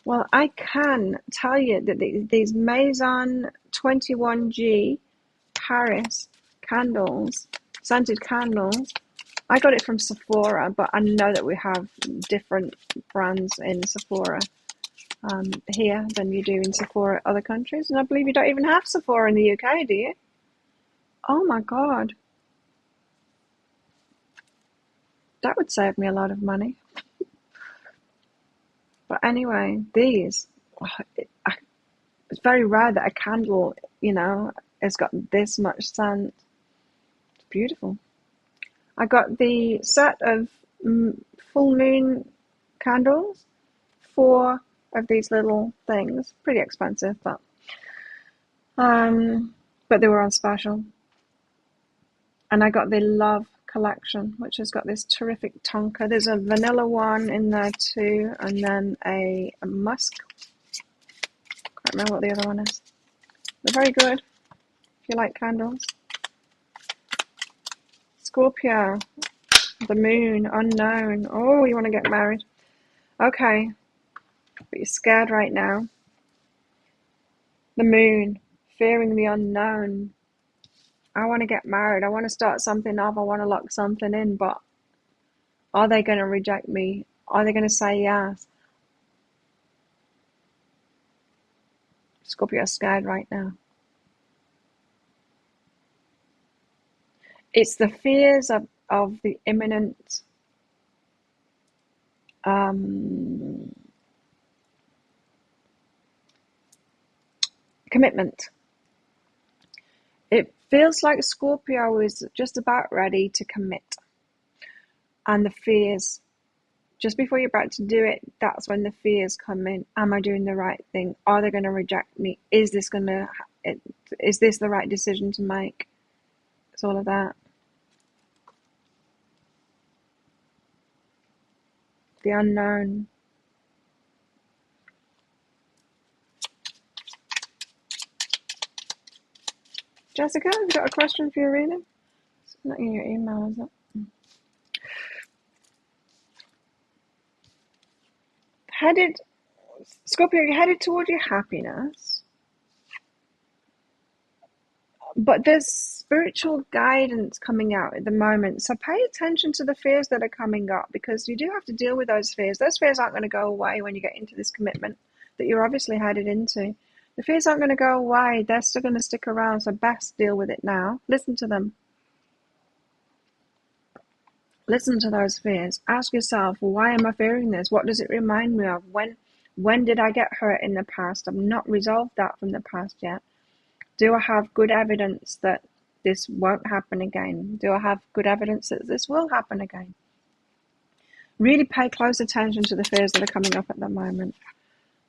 Well, I can tell you that these Maison 21G Paris candles, scented candles, I got it from Sephora, but I know that we have different brands in Sephora here than you do in Sephora other countries. And I believe you don't even have Sephora in the UK, do you? Oh my God. That would save me a lot of money. But anyway, these, it's very rare that a candle, has got this much scent. It's beautiful. I got the set of full moon candles, 4 of these little things. Pretty expensive, but they were on special. And I got the Love collection, which has got this terrific tonka. There's a vanilla one in there too, and then a musk. Can't remember what the other one is. They're very good if you like candles. Scorpio, the moon, unknown. Oh, you want to get married? Okay, but you're scared right now. The moon, fearing the unknown. I want to get married. I want to start something off. I want to lock something in, but are they going to reject me? Are they going to say yes? Scorpio is scared right now. It's the fears of the imminent commitment. It feels like Scorpio is just about ready to commit. And the fears, just before you're about to do it, that's when the fears come in. Am I doing the right thing? Are they going to reject me? Is this the right decision to make? It's all of that. The unknown. Jessica, have you got a question for your reading? It's not in your email, is it? Scorpio, you're headed toward your happiness, But there's spiritual guidance coming out at the moment. So pay attention to the fears that are coming up, because you do have to deal with those fears. Those fears aren't going to go away when you get into this commitment that you're obviously headed into. The fears aren't going to go away. They're still going to stick around. So best deal with it now. Listen to them. Listen to those fears. Ask yourself, why am I fearing this? What does it remind me of? When did I get hurt in the past? I've not resolved that from the past yet. Do I have good evidence that this won't happen again? Do I have good evidence that this will happen again? Really pay close attention to the fears that are coming up at the moment.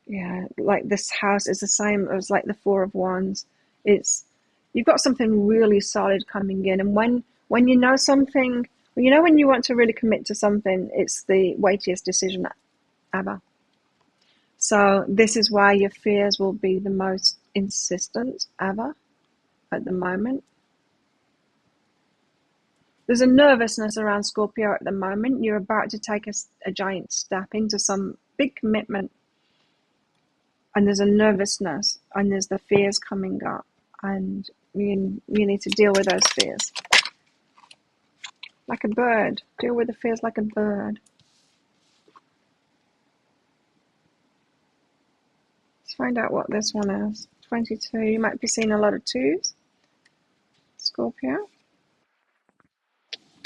Yeah, like this house is the same as like the Four of Wands. You've got something really solid coming in, and when you know something, when you want to really commit to something, it's the weightiest decision ever. So this is why your fears will be the most insistent ever at the moment. There's a nervousness around Scorpio at the moment. You're about to take a giant step into some big commitment. And there's a nervousness, and there's the fears coming up. And you need to deal with those fears. Like a bird. Deal with the fears like a bird. Let's find out what this one is. 22. You might be seeing a lot of twos. Scorpio.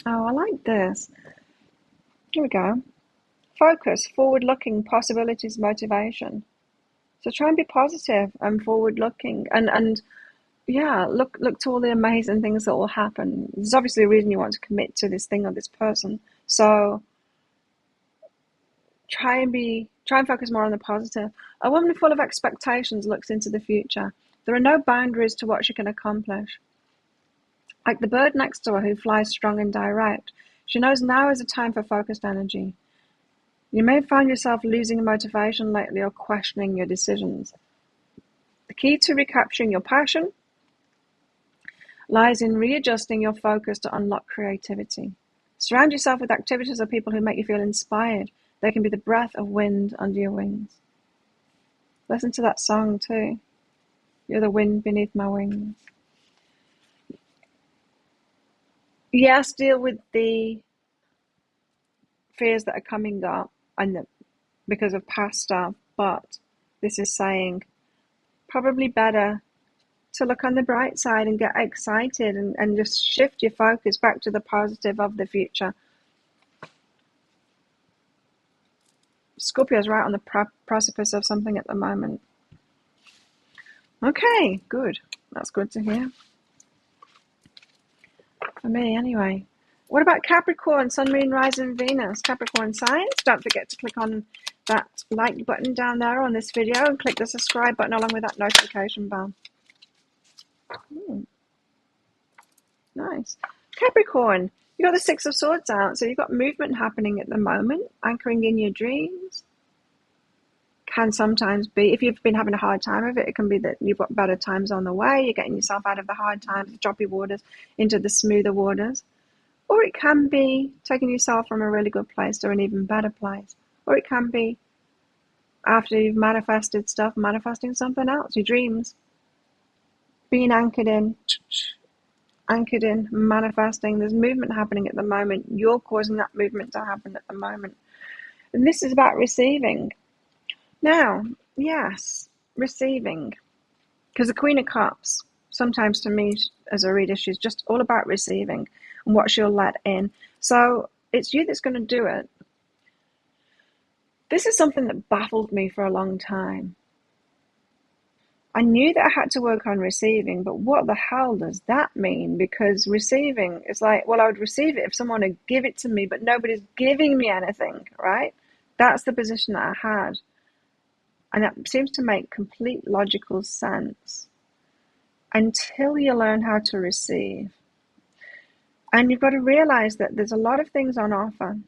Oh, I like this. Here we go. Focus, forward-looking, possibilities, motivation. So try and be positive and forward-looking, and yeah, look to all the amazing things that will happen. There's obviously a reason you want to commit to this thing or this person. So try and focus more on the positive. A woman full of expectations looks into the future. There are no boundaries to what she can accomplish. Like the bird next to her who flies strong and direct, she knows now is a time for focused energy. You may find yourself losing motivation lately or questioning your decisions. The key to recapturing your passion lies in readjusting your focus to unlock creativity. Surround yourself with activities or people who make you feel inspired. They can be the breath of wind under your wings. Listen to that song too. You're the wind beneath my wings. Yes, deal with the fears that are coming up and because of past stuff, but this is saying probably better to look on the bright side and get excited and just shift your focus back to the positive of the future. Scorpio's right on the precipice of something at the moment. Okay, good. That's good to hear. For me, anyway. What about Capricorn, Sun, Moon, Rising, Venus? Capricorn signs. Don't forget to click on that like button down there on this video and click the subscribe button along with that notification bell. Nice. Capricorn, you got the Six of Swords out, so you've got movement happening at the moment, anchoring in your dreams. Can sometimes be, if you've been having a hard time of it, it can be that you've got better times on the way, you're getting yourself out of the hard times, the choppy waters, into the smoother waters. Or it can be taking yourself from a really good place to an even better place. Or it can be, after you've manifested stuff, manifesting something else, your dreams. Being anchored in, manifesting. There's movement happening at the moment. You're causing that movement to happen at the moment. And this is about receiving. Now, yes, receiving. Because the Queen of Cups, sometimes to me as a reader, she's just all about receiving and what she'll let in. So it's you that's going to do it. This is something that baffled me for a long time. I knew that I had to work on receiving, but what the hell does that mean? Because receiving is like, well, I would receive it if someone would give it to me, but nobody's giving me anything, right? That's the position that I had. And that seems to make complete logical sense until you learn how to receive. And you've got to realize that there's a lot of things on offer.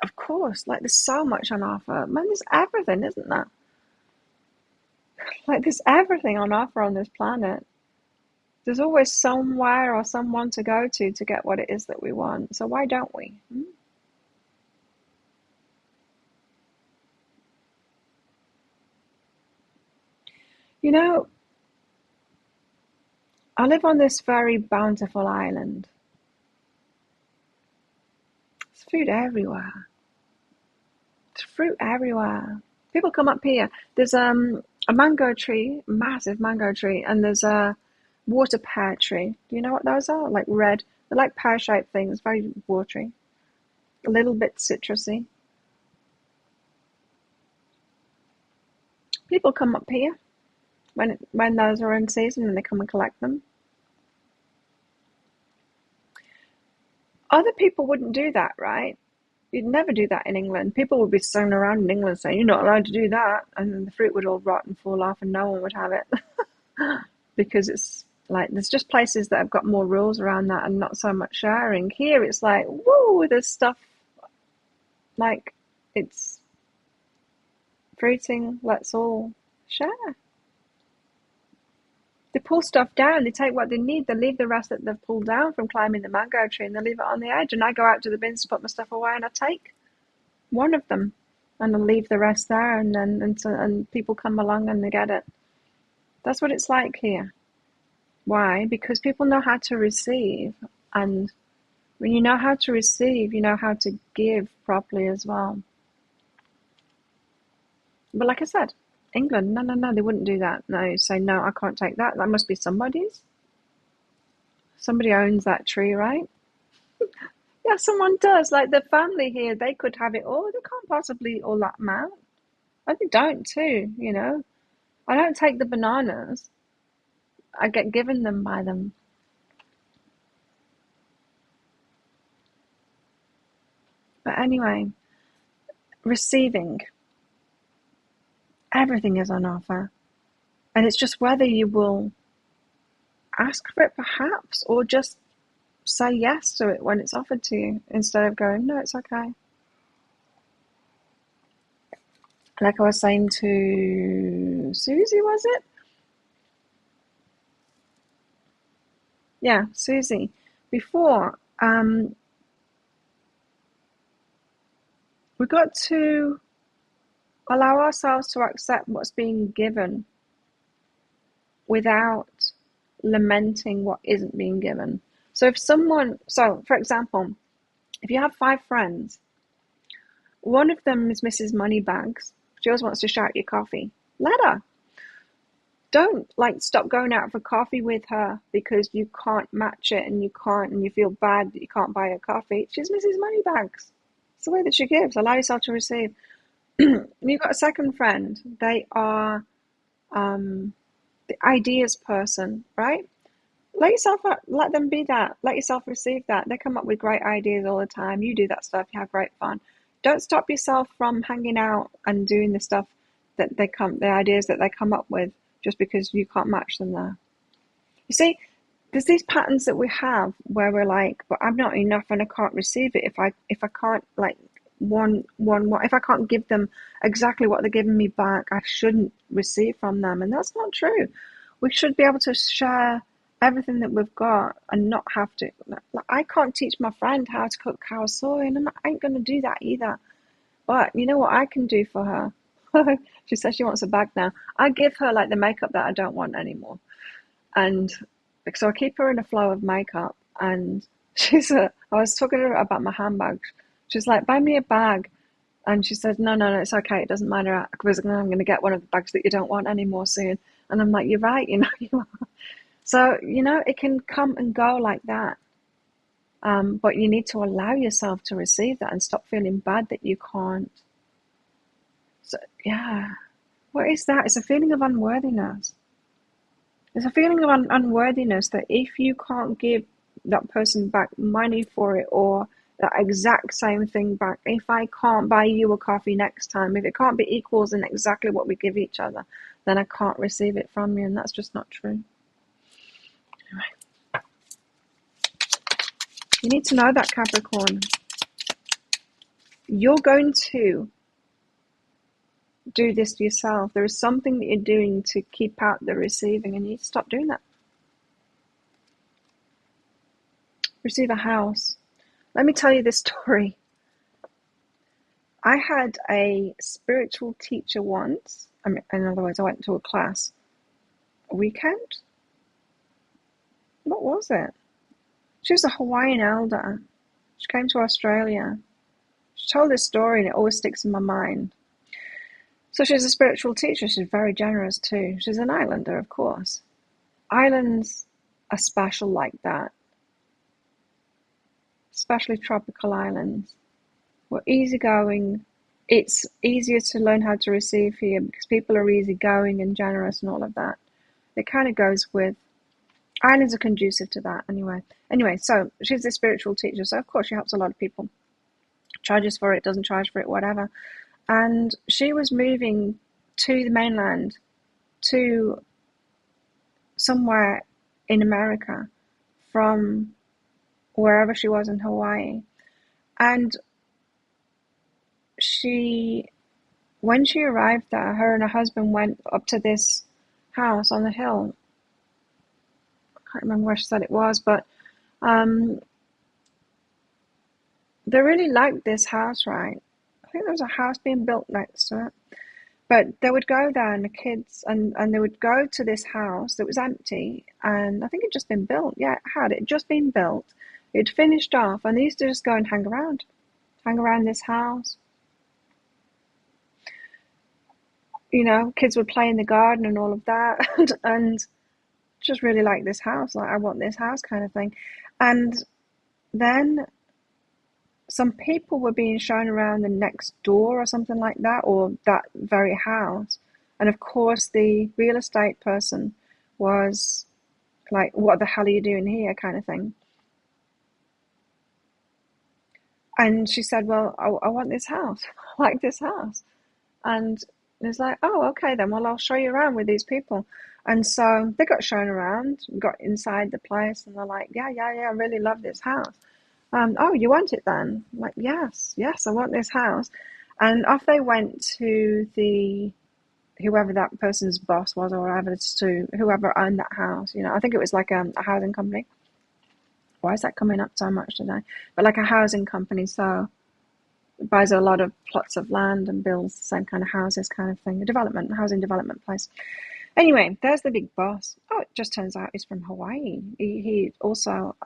Of course, like there's so much on offer. Man, there's everything, isn't there? Like there's everything on offer on this planet. There's always somewhere or someone to go to get what it is that we want. So why don't we? You know, I live on this very bountiful island. There's food everywhere. There's fruit everywhere. People come up here. There's a mango tree, massive mango tree, and there's a water pear tree. Do you know what those are? Like red. They're like pear-shaped things, very watery. A little bit citrusy. People come up here when those are in season and they come and collect them. Other people wouldn't do that, right? You'd never do that in England. People would be standing around in England saying, "You're not allowed to do that." And then the fruit would all rot and fall off and no one would have it. Because it's like, there's just places that have got more rules around that and not so much sharing. Here it's like, whoa, there's stuff, like, it's fruiting, let's all share. They pull stuff down, they take what they need, they leave the rest that they've pulled down from climbing the mango tree and they leave it on the edge. And I go out to the bins to put my stuff away and I take one of them and I leave the rest there, and people come along and they get it. That's what it's like here. Why? Because people know how to receive, and when you know how to receive, you know how to give properly as well. But like I said, England, no, they wouldn't do that. No, you say, no, I can't take that. That must be somebody's. Somebody owns that tree, right? Yeah, someone does. Like the family here, they could have it all. They can't possibly eat all that amount. And they don't too, you know. I don't take the bananas. I get given them by them. But anyway, receiving. Everything is on offer. And it's just whether you will ask for it perhaps, or just say yes to it when it's offered to you instead of going, no, it's okay. Like I was saying to Susie, was it? Yeah, Susie. Before, we got to allow ourselves to accept what's being given without lamenting what isn't being given. So for example, if you have 5 friends, one of them is Mrs. Moneybags. She always wants to shout your coffee. Let her. Don't stop going out for coffee with her because you can't match it and you feel bad that you can't buy her coffee. She's Mrs. Moneybags. It's the way that she gives. Allow yourself to receive. You've got a second friend. They are the ideas person, right? Let them be that. Let yourself receive that. They come up with great ideas all the time. You do that stuff. You have great fun. Don't stop yourself from hanging out and doing the stuff the ideas that they come up with, just because you can't match them there. You see, there's these patterns that we have where we're like, but I'm not enough and I can't receive it if I can't if I can't give them exactly what they're giving me back, I shouldn't receive from them. And that's not true. We should be able to share everything that we've got and not have to. I can't teach my friend how to cook cow soy, and I ain't going to do that either. But you know what I can do for her? She says she wants a bag now. I give her the makeup that I don't want anymore. And so I keep her in a flow of makeup. And I was talking to her about my handbags. She's like, buy me a bag. And she said, no, it's okay. It doesn't matter because I'm going to get one of the bags that you don't want anymore soon. And I'm like, you're right, you are. So, it can come and go like that. But you need to allow yourself to receive that and stop feeling bad that you can't. So, yeah. What is that? It's a feeling of unworthiness. It's a feeling of unworthiness that if you can't give that person back money for it, or that exact same thing back, if I can't buy you a coffee next time, if it can't be equals in exactly what we give each other, then I can't receive it from you, and that's just not true. Anyway. You need to know that, Capricorn. You're going to do this to yourself. There is something that you're doing to keep out the receiving, and you need to stop doing that. Receive a house. Let me tell you this story. I had a spiritual teacher once. In other words, I went to a class a weekend. What was it? She was a Hawaiian elder. She came to Australia. She told this story and it always sticks in my mind. So she's a spiritual teacher. She's very generous too. She's an islander, of course. Islands are special like that, especially tropical islands. We're easygoing. It's easier to learn how to receive here because people are easygoing and generous and all of that. It kind of goes with, islands are conducive to that anyway. Anyway, so she's a spiritual teacher, so of course she helps a lot of people. Charges for it, doesn't charge for it, whatever. And she was moving to the mainland, to somewhere in America from wherever she was in Hawaii. And when she arrived there, her and her husband went up to this house on the hill. I can't remember where she said it was, but they really liked this house, right? I think there was a house being built next to it. But they would go there, and the kids, and they would go to this house that was empty, and I think it'd just been built. Yeah, it had. It just been built. It'd finished off, and they used to just go and hang around this house. You know, kids would play in the garden and all of that, and just really like this house. Like, I want this house kind of thing. And then some people were being shown around the next door or something like that, or that very house. And of course, the real estate person was like, what the hell are you doing here, kind of thing. And she said, well, I want this house. I like this house. And it's like, oh, okay then. Well, I'll show you around with these people. And so they got shown around, got inside the place, and they're like, yeah, I really love this house. Oh, you want it then? I'm like, yes, I want this house. And off they went to whoever that person's boss was, or whatever, to whoever owned that house. You know, I think it was like a housing company. Why is that coming up so much today? But like a housing company, so it buys a lot of plots of land and builds the same kind of houses, kind of thing. A housing development place. Anyway, there's the big boss. Oh, it just turns out he's from Hawaii. He also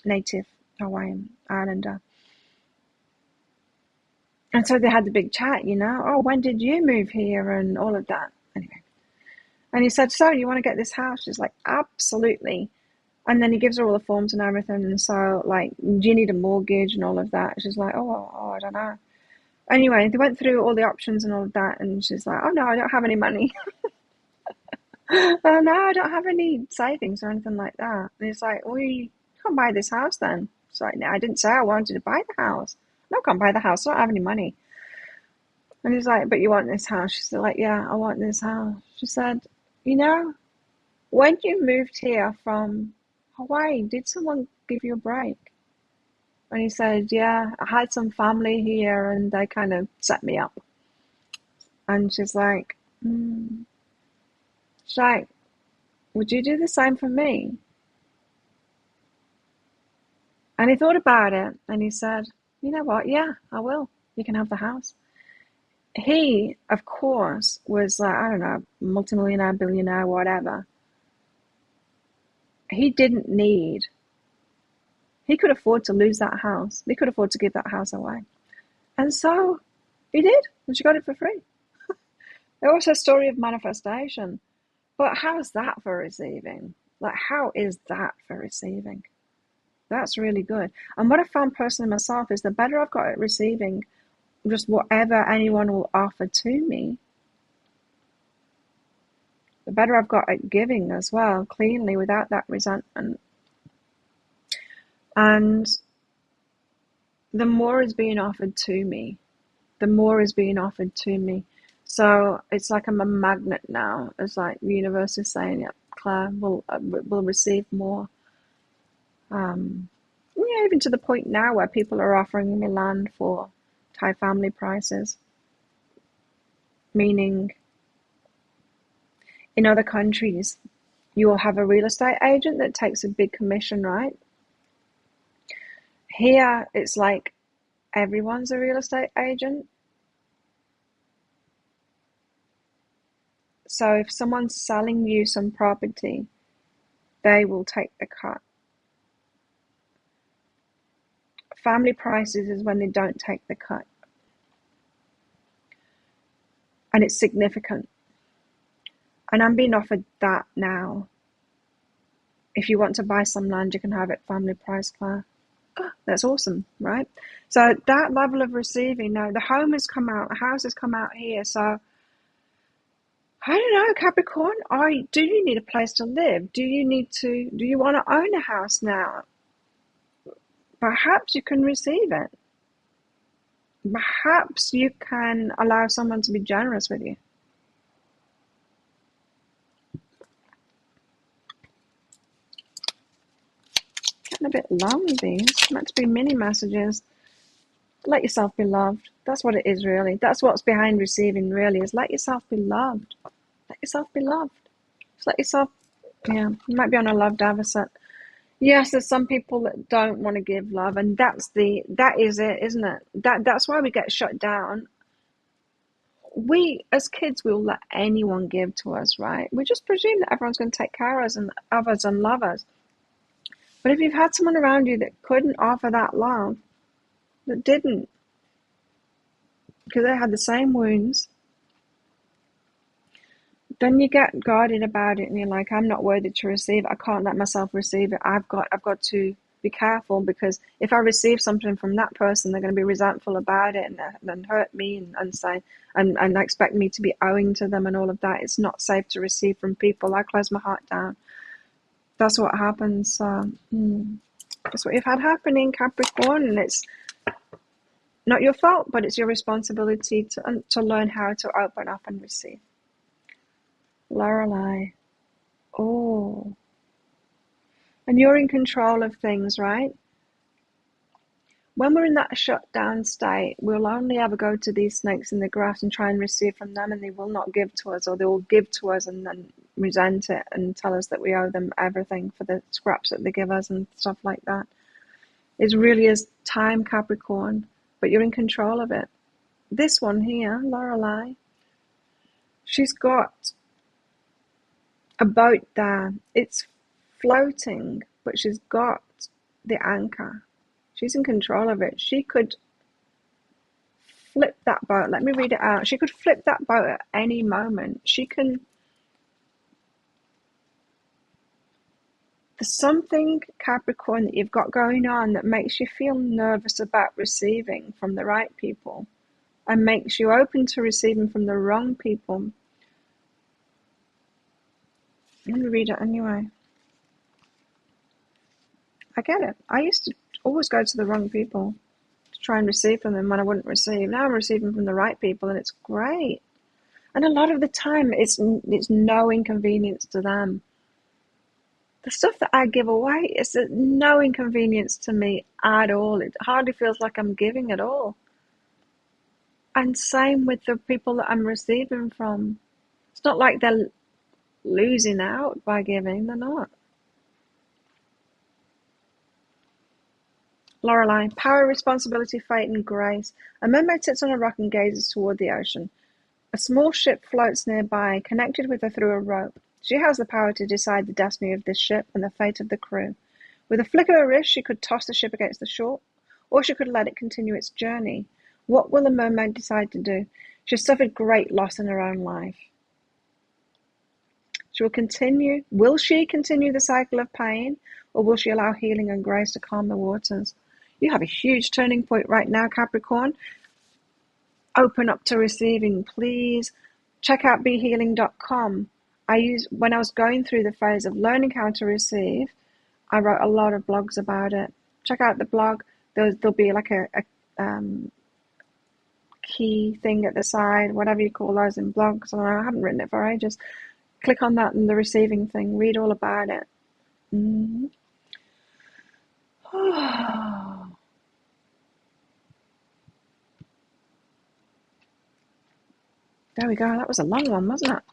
native Hawaiian Islander. And so they had the big chat, you know. Oh, when did you move here and all of that? Anyway. And he said, so you want to get this house? She's like, absolutely. And then he gives her all the forms and everything. And so, like, do you need a mortgage and all of that? She's like, oh, I don't know. Anyway, they went through all the options and all of that. And she's like, oh, no, I don't have any money. Oh, no, I don't have any savings or anything like that. And he's like, well, you can't buy this house then. It's like, no, I didn't say I wanted to buy the house. No, I can't buy the house. I don't have any money. And he's like, but you want this house? She's like, yeah, I want this house. She said, you know, when you moved here from Hawaii, did someone give you a break? And he said, yeah, I had some family here and they kind of set me up. And she's like, She's like, would you do the same for me? And he thought about it and he said, you know what? Yeah, I will. You can have the house. He, of course, was like, I don't know, multimillionaire, billionaire, whatever. He could afford to lose that house. He could afford to give that house away. And so he did, and she got it for free. It was a story of manifestation. But how's that for receiving? Like, how is that for receiving? That's really good. And what I found personally myself is the better I've got at receiving just whatever anyone will offer to me, the better I've got at giving as well, cleanly, without that resentment. And the more is being offered to me. So it's like I'm a magnet now. It's like the universe is saying, yeah, Claire will receive more. Yeah, even to the point now where people are offering me land for Thai family prices. Meaning, in other countries, you will have a real estate agent that takes a big commission, right? Here, it's like everyone's a real estate agent. So if someone's selling you some property, they will take the cut. Family prices is when they don't take the cut. And it's significant. And I'm being offered that now. If you want to buy some land, you can have it family price, Claire. That's awesome, right? So that level of receiving, now the home has come out, the house has come out here. So I don't know, Capricorn, do you need a place to live? Do you want to own a house now? Perhaps you can receive it. Perhaps you can allow someone to be generous with you. Getting a bit long, these. Meant to be mini messages. Let yourself be loved. That's what it is, really. That's what's behind receiving, really, is let yourself be loved. Let yourself be loved. Just let yourself, you might be on a love deficit. Yes, there's some people that don't want to give love, and that is it, isn't it? That's why we get shut down. We, as kids, will let anyone give to us, right? We just presume that everyone's going to take care of us and love us. But if you've had someone around you that couldn't offer that love, that didn't, because they had the same wounds, then you get guarded about it, and you're like, I'm not worthy to receive it. I can't let myself receive it. I've got to be careful, because if I receive something from that person, they're going to be resentful about it and hurt me and say and expect me to be owing to them and all of that. It's not safe to receive from people. I close my heart down. That's what happens. That's what you've had happening, Capricorn, and it's not your fault, but it's your responsibility to learn how to open up and receive. Lorelei. Oh. And you're in control of things, right? When we're in that shut down state, we'll only ever go to these snakes in the grass and try and receive from them, and they will not give to us, or they will give to us and then resent it and tell us that we owe them everything for the scraps that they give us and stuff like that. It really is time, Capricorn, but you're in control of it. This one here, Lorelei, she's got a boat there. It's floating, but she's got the anchor. She's in control of it. She could flip that boat. Let me read it out. She could flip that boat at any moment. There's something, Capricorn, that you've got going on that makes you feel nervous about receiving from the right people and makes you open to receiving from the wrong people. Let me read it anyway. I get it. I used to always go to the wrong people to try and receive from them when I wouldn't receive. Now I'm receiving from the right people, and it's great. And a lot of the time, it's no inconvenience to them. The stuff that I give away is no inconvenience to me at all. It hardly feels like I'm giving at all. And same with the people that I'm receiving from. It's not like they're losing out by giving. They're not. Lorelei, power, responsibility, fate, and grace. A mermaid sits on a rock and gazes toward the ocean. A small ship floats nearby, connected with her through a rope. She has the power to decide the destiny of this ship and the fate of the crew. With a flick of her wrist, she could toss the ship against the shore, or she could let it continue its journey. What will the mermaid decide to do? She has suffered great loss in her own life. Will she continue the cycle of pain, or will she allow healing and grace to calm the waters? You have a huge turning point right now, Capricorn. Open up to receiving, please. Check out BeHealing.com. When I was going through the phase of learning how to receive, I wrote a lot of blogs about it. Check out the blog. There'll be like a key thing at the side, whatever you call those in blogs. I haven't written it for ages. Click on that and the receiving thing. Read all about it. There we go. That was a long one, wasn't it?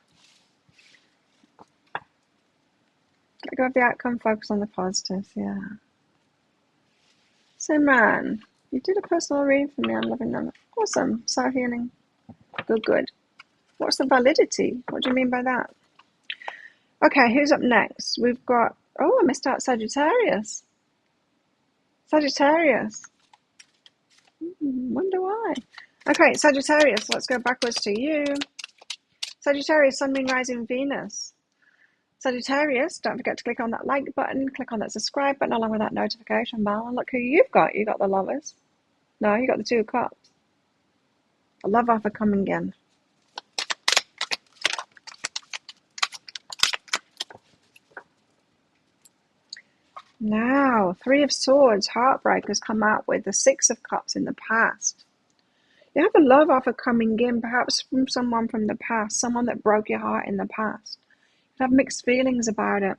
Let go of the outcome, focus on the positives. Yeah. Simran, you did a personal reading for me. I'm loving that. Awesome. So healing. Good. What's the validity? What do you mean by that? Okay, who's up next? We've got Oh, I missed out Sagittarius. Sagittarius. Wonder why. Okay, Sagittarius, let's go backwards to you. Sagittarius, Sun, Moon, Rising, Venus. Sagittarius, don't forget to click on that like button, click on that subscribe button along with that notification bell, and look who you've got. You got the Lovers. No, you got the Two of Cups. A love offer coming in. Now, Three of Swords, heartbreak has come out with the Six of Cups in the past. You have a love offer coming in, perhaps from someone from the past, someone that broke your heart in the past. You have mixed feelings about it.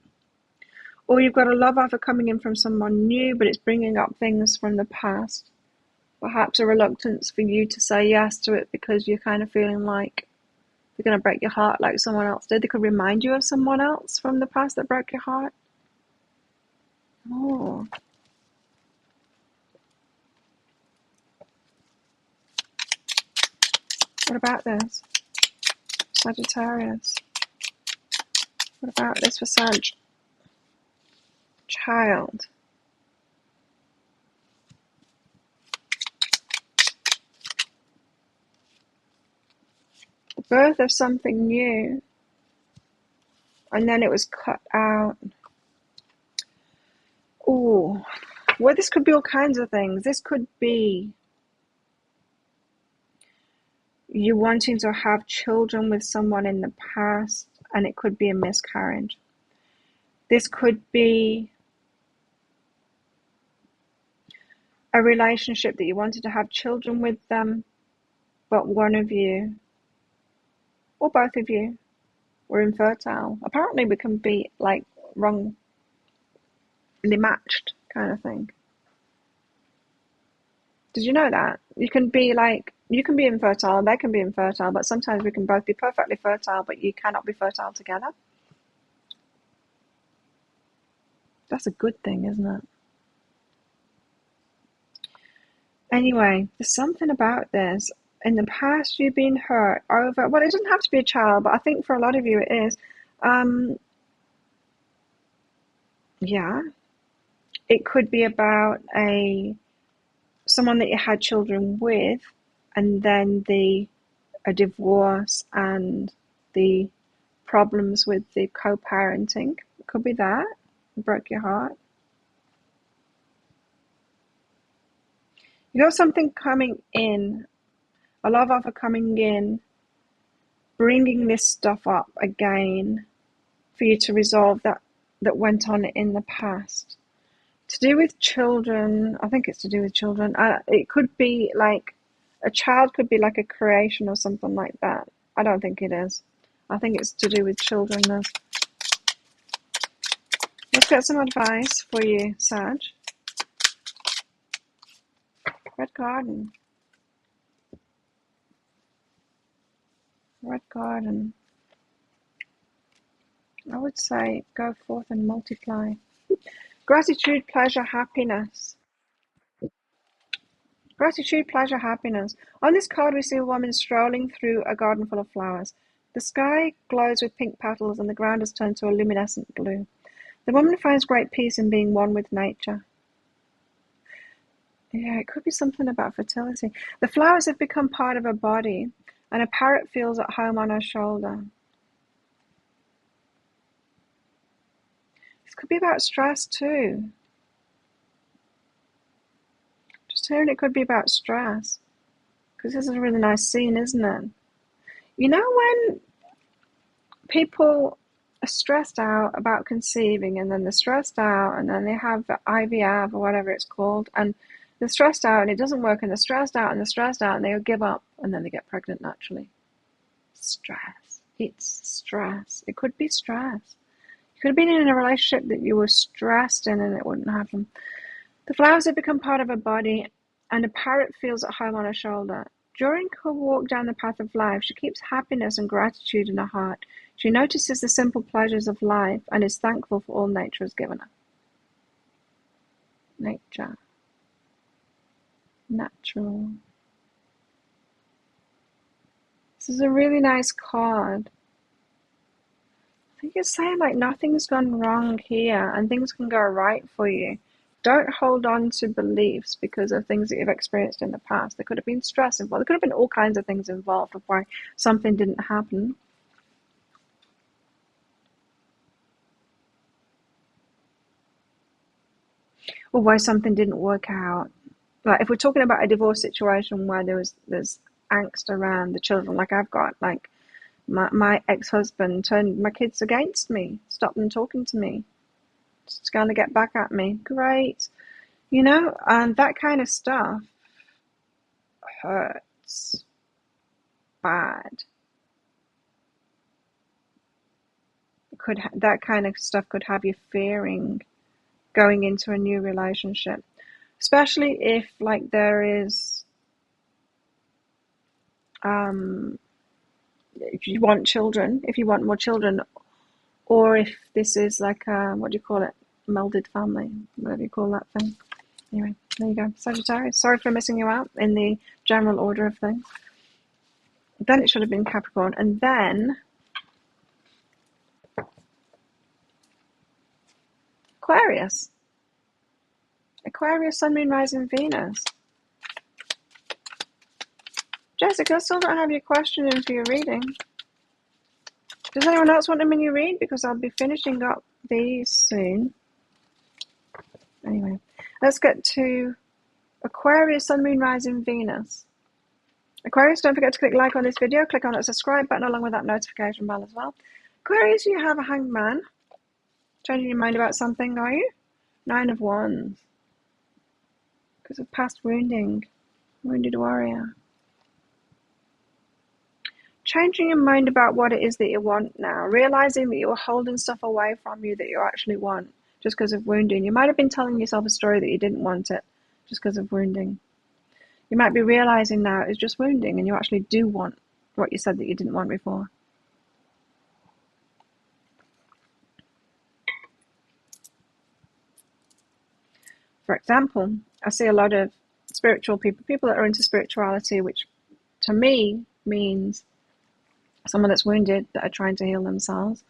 Or you've got a love offer coming in from someone new, but it's bringing up things from the past. Perhaps a reluctance for you to say yes to it because you're kind of feeling like they're going to break your heart like someone else did. They could remind you of someone else from the past that broke your heart. Oh. What about this? Sagittarius. What about this for Child? The birth of something new, and then it was cut out. Oh, well, this could be all kinds of things. This could be you wanting to have children with someone in the past, and it could be a miscarriage. This could be a relationship that you wanted to have children with them, but one of you, or both of you, were infertile. Apparently we can be like wrongly matched kind of thing. Did you know that? You can be infertile, they can be infertile, but sometimes we can both be perfectly fertile, but you cannot be fertile together. That's a good thing, isn't it? Anyway, there's something about this. In the past, you've been hurt over, well, it doesn't have to be a child, but I think for a lot of you it is. Yeah. It could be about someone that you had children with, and then a divorce and the problems with the co-parenting. It could be that. It broke your heart. You got something coming in, a love offer coming in, bringing this stuff up again for you to resolve that went on in the past. To do with children, I think it's to do with children. It could be like, a child could be like a creation or something like that. I don't think it is. I think it's to do with children. Let's get some advice for you, Sag. Red Garden. Red Garden. I would say go forth and multiply. Gratitude, pleasure, happiness. Gratitude, pleasure, happiness. On this card, we see a woman strolling through a garden full of flowers. The sky glows with pink petals and the ground has turned to a luminescent blue. The woman finds great peace in being one with nature. Yeah, it could be something about fertility. The flowers have become part of her body, and a parrot feels at home on her shoulder. This could be about stress too. Just hearing it could be about stress, because this is a really nice scene, isn't it? You know when people are stressed out about conceiving, and then they're stressed out, and then they have IVF or whatever it's called, and they're stressed out and it doesn't work, and they're stressed out and they're stressed out and they'll give up, and then they get pregnant naturally. Stress. It's stress. It could be stress. You could have been in a relationship that you were stressed in and it wouldn't happen. The flowers have become part of her body, and a parrot feels at home on her shoulder. During her walk down the path of life, she keeps happiness and gratitude in her heart. She notices the simple pleasures of life and is thankful for all nature has given her. Nature. Natural. This is a really nice card. I You're saying like nothing's gone wrong here and things can go right for you. Don't hold on to beliefs because of things that you've experienced in the past. There could have been stress involved. There could have been all kinds of things involved of why something didn't happen. Or why something didn't work out. Like if we're talking about a divorce situation where there's angst around the children, like I've got, like my ex-husband turned my kids against me, stopped them talking to me, just going to get back at me. Great. You know, and that kind of stuff hurts bad. That kind of stuff could have you fearing going into a new relationship, especially if like there is if you want children, if you want more children, or if this is like a, what do you call it, melded family, what do you call that thing? Anyway, there you go. Sagittarius. Sorry for missing you out in the general order of things. Then it should have been Capricorn. And then Aquarius. Aquarius, Sun, Moon, Rising, Venus. Jessica, I still don't have your question in for your reading. Does anyone else want a mini read? Because I'll be finishing up these soon. Anyway, let's get to Aquarius, Sun, Moon, Rising, Venus. Aquarius, don't forget to click like on this video. Click on that subscribe button along with that notification bell as well. Aquarius, you have a Hanged Man. Changing your mind about something, are you? 9 of Wands. Because of past wounding. Wounded warrior. Changing your mind about what it is that you want now. Realizing that you were holding stuff away from you that you actually want just because of wounding. You might have been telling yourself a story that you didn't want it just because of wounding. You might be realizing now it's just wounding and you actually do want what you said that you didn't want before. For example, I see a lot of spiritual people that are into spirituality, which to me means someone that's wounded that are trying to heal themselves,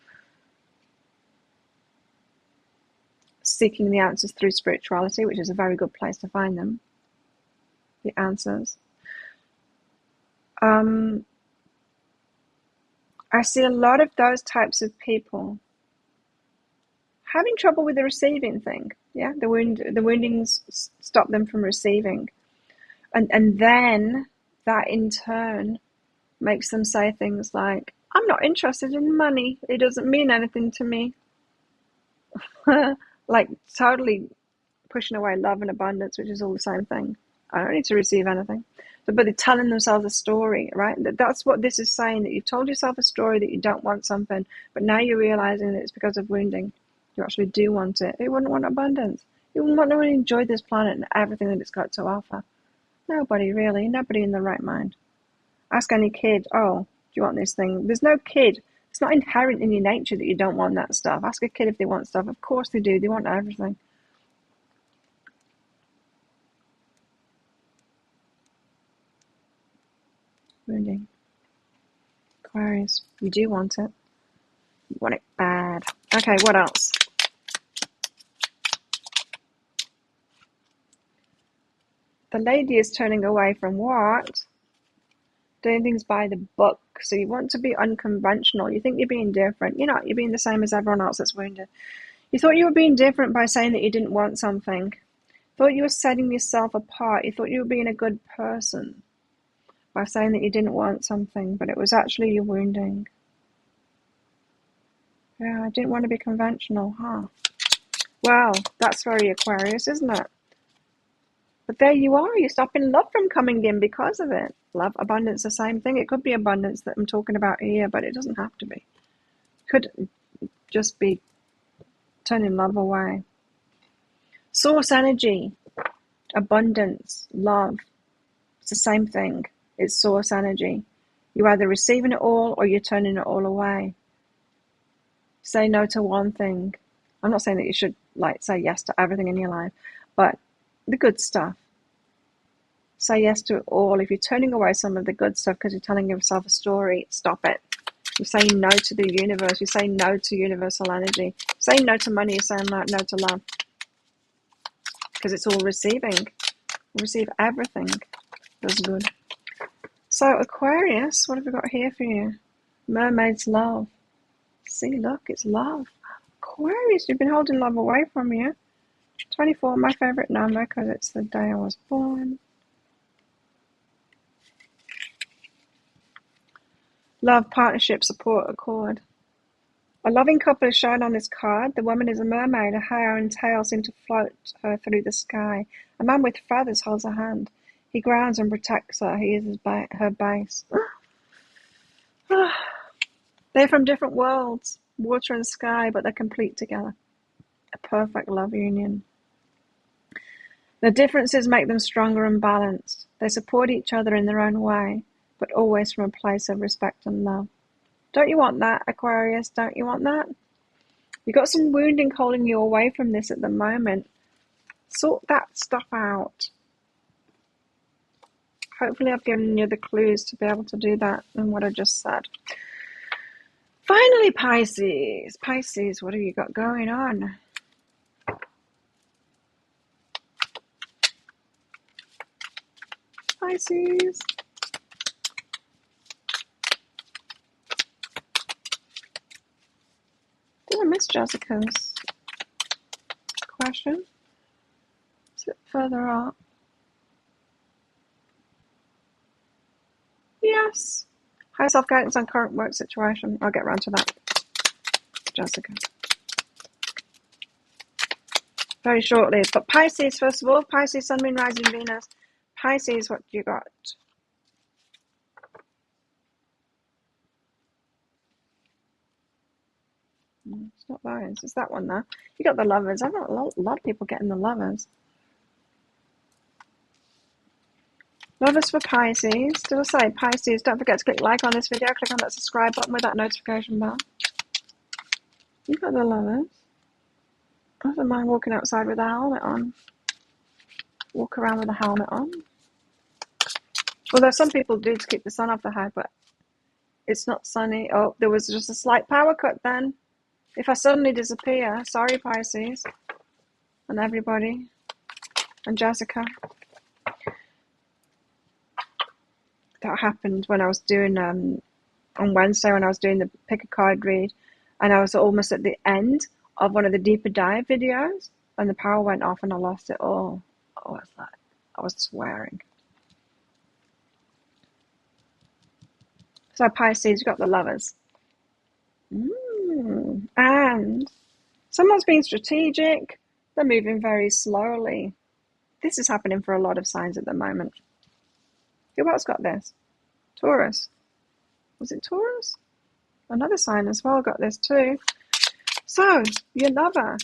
seeking the answers through spirituality, which is a very good place to find them, the answers. I see a lot of those types of people having trouble with the receiving thing. Yeah, the woundings stop them from receiving, and then that in turn makes them say things like, "I'm not interested in money. It doesn't mean anything to me." Like totally pushing away love and abundance, which is all the same thing. I don't need to receive anything. But they're telling themselves a story, right? That's what this is saying, that you've told yourself a story that you don't want something, but now you're realizing that it's because of wounding. You actually do want it. You wouldn't want abundance. You wouldn't want to enjoy this planet and everything that it's got to offer. Nobody really, nobody in the right mind. Ask any kid, oh, do you want this thing? There's no kid. It's not inherent in your nature that you don't want that stuff. Ask a kid if they want stuff. Of course they do. They want everything. Wounding. Aquarius, you do want it. You want it bad. Okay, what else? The lady is turning away from what? Doing things by the book. So you want to be unconventional. You think you're being different. You're not. You're being the same as everyone else that's wounded. You thought you were being different by saying that you didn't want something. Thought you were setting yourself apart. You thought you were being a good person by saying that you didn't want something, but it was actually your wounding. Yeah, I didn't want to be conventional, huh? Well, that's very Aquarius, isn't it? But there you are. You're stopping love from coming in because of it. Love, abundance, the same thing. It could be abundance that I'm talking about here, but it doesn't have to be. It could just be turning love away. Source energy, abundance, love. It's the same thing. It's source energy. You're either receiving it all or you're turning it all away. Say no to one thing. I'm not saying that you should say yes to everything in your life, but the good stuff. Say yes to it all. If you're turning away some of the good stuff because you're telling yourself a story, stop it. You're saying no to the universe. You're saying no to universal energy. You're saying no to money. You're saying no to love. Because it's all receiving. You receive everything. That's good. So, Aquarius, what have we got here for you? Mermaid's love. See, look, it's love. Aquarius, you've been holding love away from you. 24, my favourite number because it's the day I was born. Love, partnership, support, accord. A loving couple is shown on this card. The woman is a mermaid. Her hair and tail seem to float her through the sky. A man with feathers holds her hand. He grounds and protects her. He is her base. They're from different worlds, water and sky, but they're complete together. A perfect love union. The differences make them stronger and balanced. They support each other in their own way, but always from a place of respect and love. Don't you want that, Aquarius? Don't you want that? You've got some wounding holding you away from this at the moment. Sort that stuff out. Hopefully I've given you the clues to be able to do that in what I just said. Finally, Pisces. Pisces, what have you got going on? Pisces. Did I miss Jessica's question? Is it further up? Yes. High self-guidance on current work situation. I'll get around to that. Jessica. Very shortly. But Pisces, first of all. Pisces, Sun, Moon, Rising, Venus. Pisces, what you got? It's not those. It's that one there. You got the lovers. I've got a lot of people getting the lovers. Lovers for Pisces. Still say Pisces. Don't forget to click like on this video. Click on that subscribe button with that notification bell. You got the lovers. I don't mind walking outside with a helmet on. Walk around with a helmet on. Although some people do to keep the sun off the head, but it's not sunny. Oh, there was just a slight power cut then. If I suddenly disappear, sorry Pisces. And everybody. And Jessica. That happened when I was doing, on Wednesday when I was doing the pick a card read. And I was almost at the end of one of the deeper dive videos. And the power went off and I lost it all. I was swearing. So Pisces, you got the lovers. And someone's being strategic. They're moving very slowly. This is happening for a lot of signs at the moment. Who else got this? Taurus. Was it Taurus? Another sign as well got this too. So, your lover.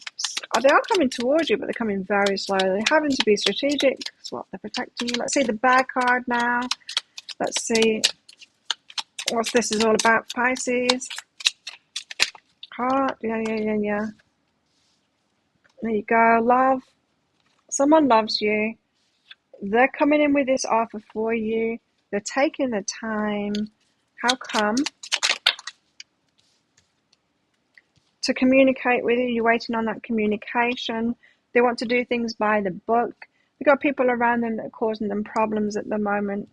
They are coming towards you, but they're coming very slowly. They're having to be strategic. That's what they're protecting you. Let's see the bear card now. Let's see what this is all about, Pisces. Heart. Yeah. There you go. Love. Someone loves you. They're coming in with this offer for you. They're taking the time. How come? To communicate with you. You're waiting on that communication. They want to do things by the book. We've got people around them that are causing them problems at the moment.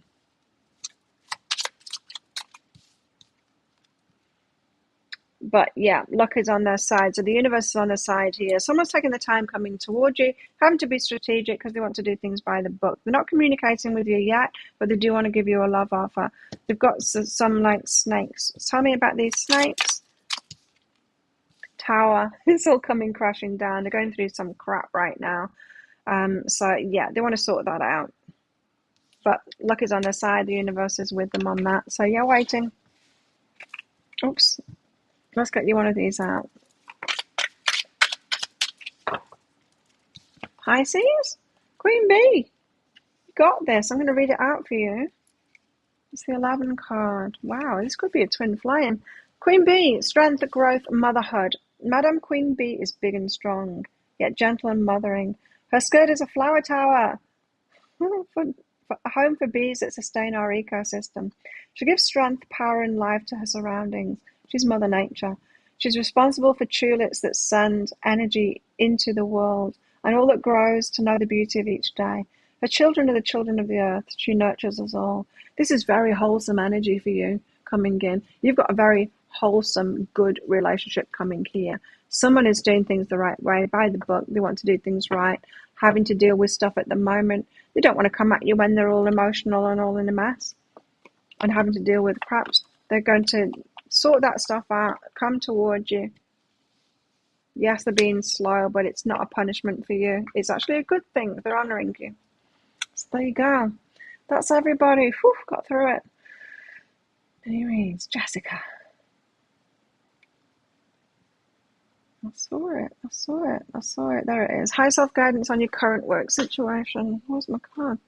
But yeah, luck is on their side. So the universe is on their side here. Someone's taking the time coming towards you, having to be strategic because they want to do things by the book. They're not communicating with you yet, but they do want to give you a love offer. They've got some like snakes. Tell me about these snakes. Tower. It's all coming crashing down. They're going through some crap right now. So yeah, they want to sort that out. But luck is on their side. The universe is with them on that. So yeah, waiting. Oops. Let's get you one of these out. Pisces? Queen Bee. You got this. I'm going to read it out for you. It's the 11 card. Wow, this could be a twin flame. Queen Bee, strength, growth, motherhood. Madame Queen Bee is big and strong, yet gentle and mothering. Her skirt is a flower tower. a home for bees that sustain our ecosystem. She gives strength, power, and life to her surroundings. She's Mother Nature. She's responsible for tulips that send energy into the world and all that grows to know the beauty of each day. Her children are the children of the earth. She nurtures us all. This is very wholesome energy for you coming in. You've got a very wholesome, good relationship coming here. Someone is doing things the right way, by the book. They want to do things right, having to deal with stuff at the moment. They don't want to come at you when they're all emotional and all in a mess and having to deal with crap. They're going to sort that stuff out, come towards you. Yes, they're being slow, but it's not a punishment for you. It's actually a good thing. They're honouring you. So there you go. That's everybody. Whew, got through it. Anyways, Jessica. I saw it. There it is. High self-guidance on your current work situation. Where's my card?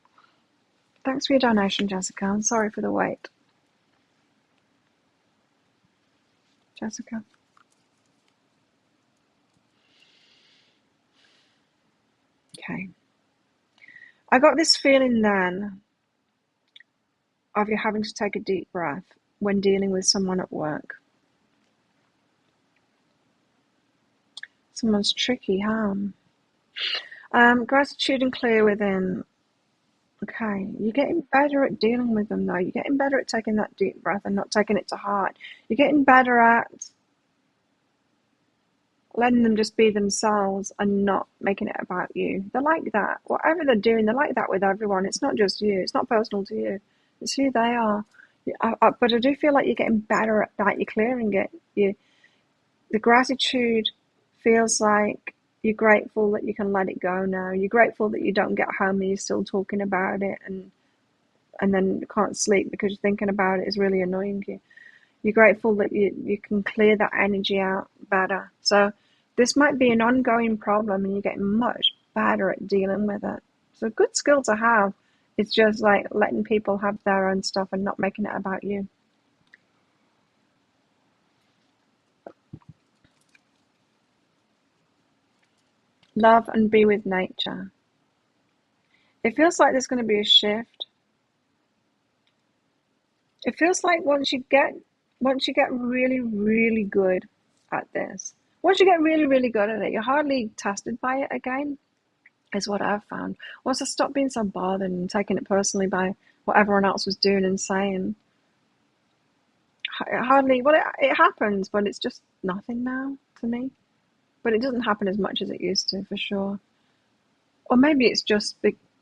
Thanks for your donation, Jessica. I'm sorry for the wait. Jessica. Okay. I got this feeling then of you having to take a deep breath when dealing with someone at work. Someone's tricky, huh? Gratitude and clear within. Okay, you're getting better at dealing with them, though. You're getting better at taking that deep breath and not taking it to heart. You're getting better at letting them just be themselves and not making it about you. They're like that. Whatever they're doing, they're like that with everyone. It's not just you. It's not personal to you. It's who they are. But I do feel like you're getting better at that. You're clearing it. The gratitude feels like you're grateful that you can let it go now. You're grateful that you don't get home and you're still talking about it and then you can't sleep because you're thinking about it is really annoying you. You're grateful that you can clear that energy out better. So this might be an ongoing problem and you're getting much better at dealing with it. It's a good skill to have. It's just like letting people have their own stuff and not making it about you. Love and be with nature. It feels like there's going to be a shift. It feels like once you get really, really good at this, once you get really, really good at it, you're hardly tested by it again, is what I've found. Once I stopped being so bothered and taking it personally by what everyone else was doing and saying, it happens, but it's just nothing now to me. But it doesn't happen as much as it used to, for sure. Or maybe it's just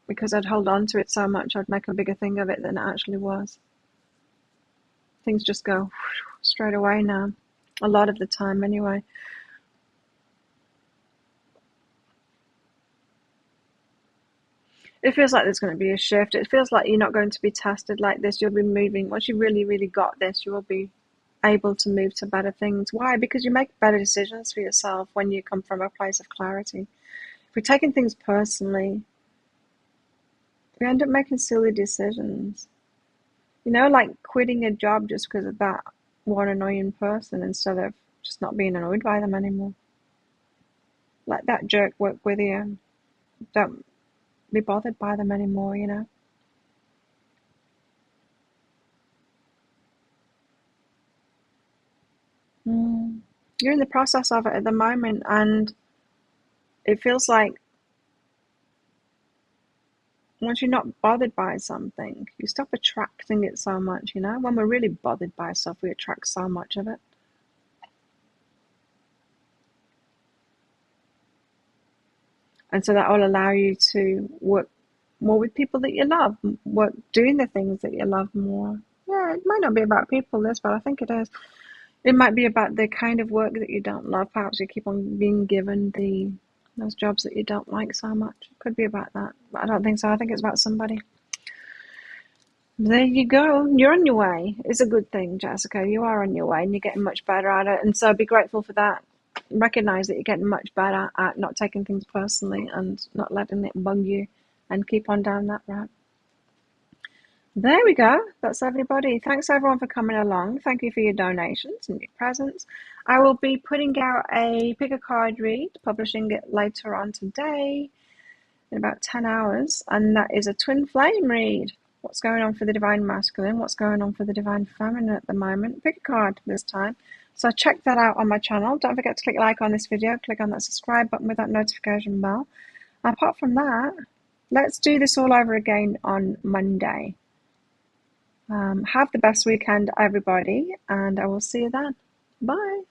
because I'd hold on to it so much, I'd make a bigger thing of it than it actually was. Things just go straight away now, a lot of the time anyway. It feels like there's going to be a shift. It feels like you're not going to be tested like this. You'll be moving. Once you really, really got this, you will be able to move to better things. Why? Because you make better decisions for yourself when you come from a place of clarity. If we're taking things personally, we end up making silly decisions. You know, like quitting a job just because of that one annoying person instead of just not being annoyed by them anymore. Let that jerk work with you. Don't be bothered by them anymore, you know. You're in the process of it at the moment, and it feels like once you're not bothered by something, you stop attracting it so much, you know. When we're really bothered by stuff, we attract so much of it. And so that will allow you to work more with people that you love, work doing the things that you love more. Yeah, it might not be about people, this, but I think it is. It might be about the kind of work that you don't love. Perhaps you keep on being given those jobs that you don't like so much. It could be about that, but I don't think so. I think it's about somebody. There you go. You're on your way. It's a good thing, Jessica. You are on your way and you're getting much better at it. And so be grateful for that. Recognize that you're getting much better at not taking things personally and not letting it bug you, and keep on down that route. There we go. That's everybody. Thanks everyone for coming along. Thank you for your donations and your presents. I will be putting out a pick a card read, publishing it later on today. in about 10 hours, and that is a twin flame read. What's going on for the divine masculine? What's going on for the divine feminine at the moment? Pick a card this time. So check that out on my channel. Don't forget to click like on this video. Click on that subscribe button with that notification bell. Apart from that, let's do this all over again on Monday. Have the best weekend, everybody, and I will see you then. Bye.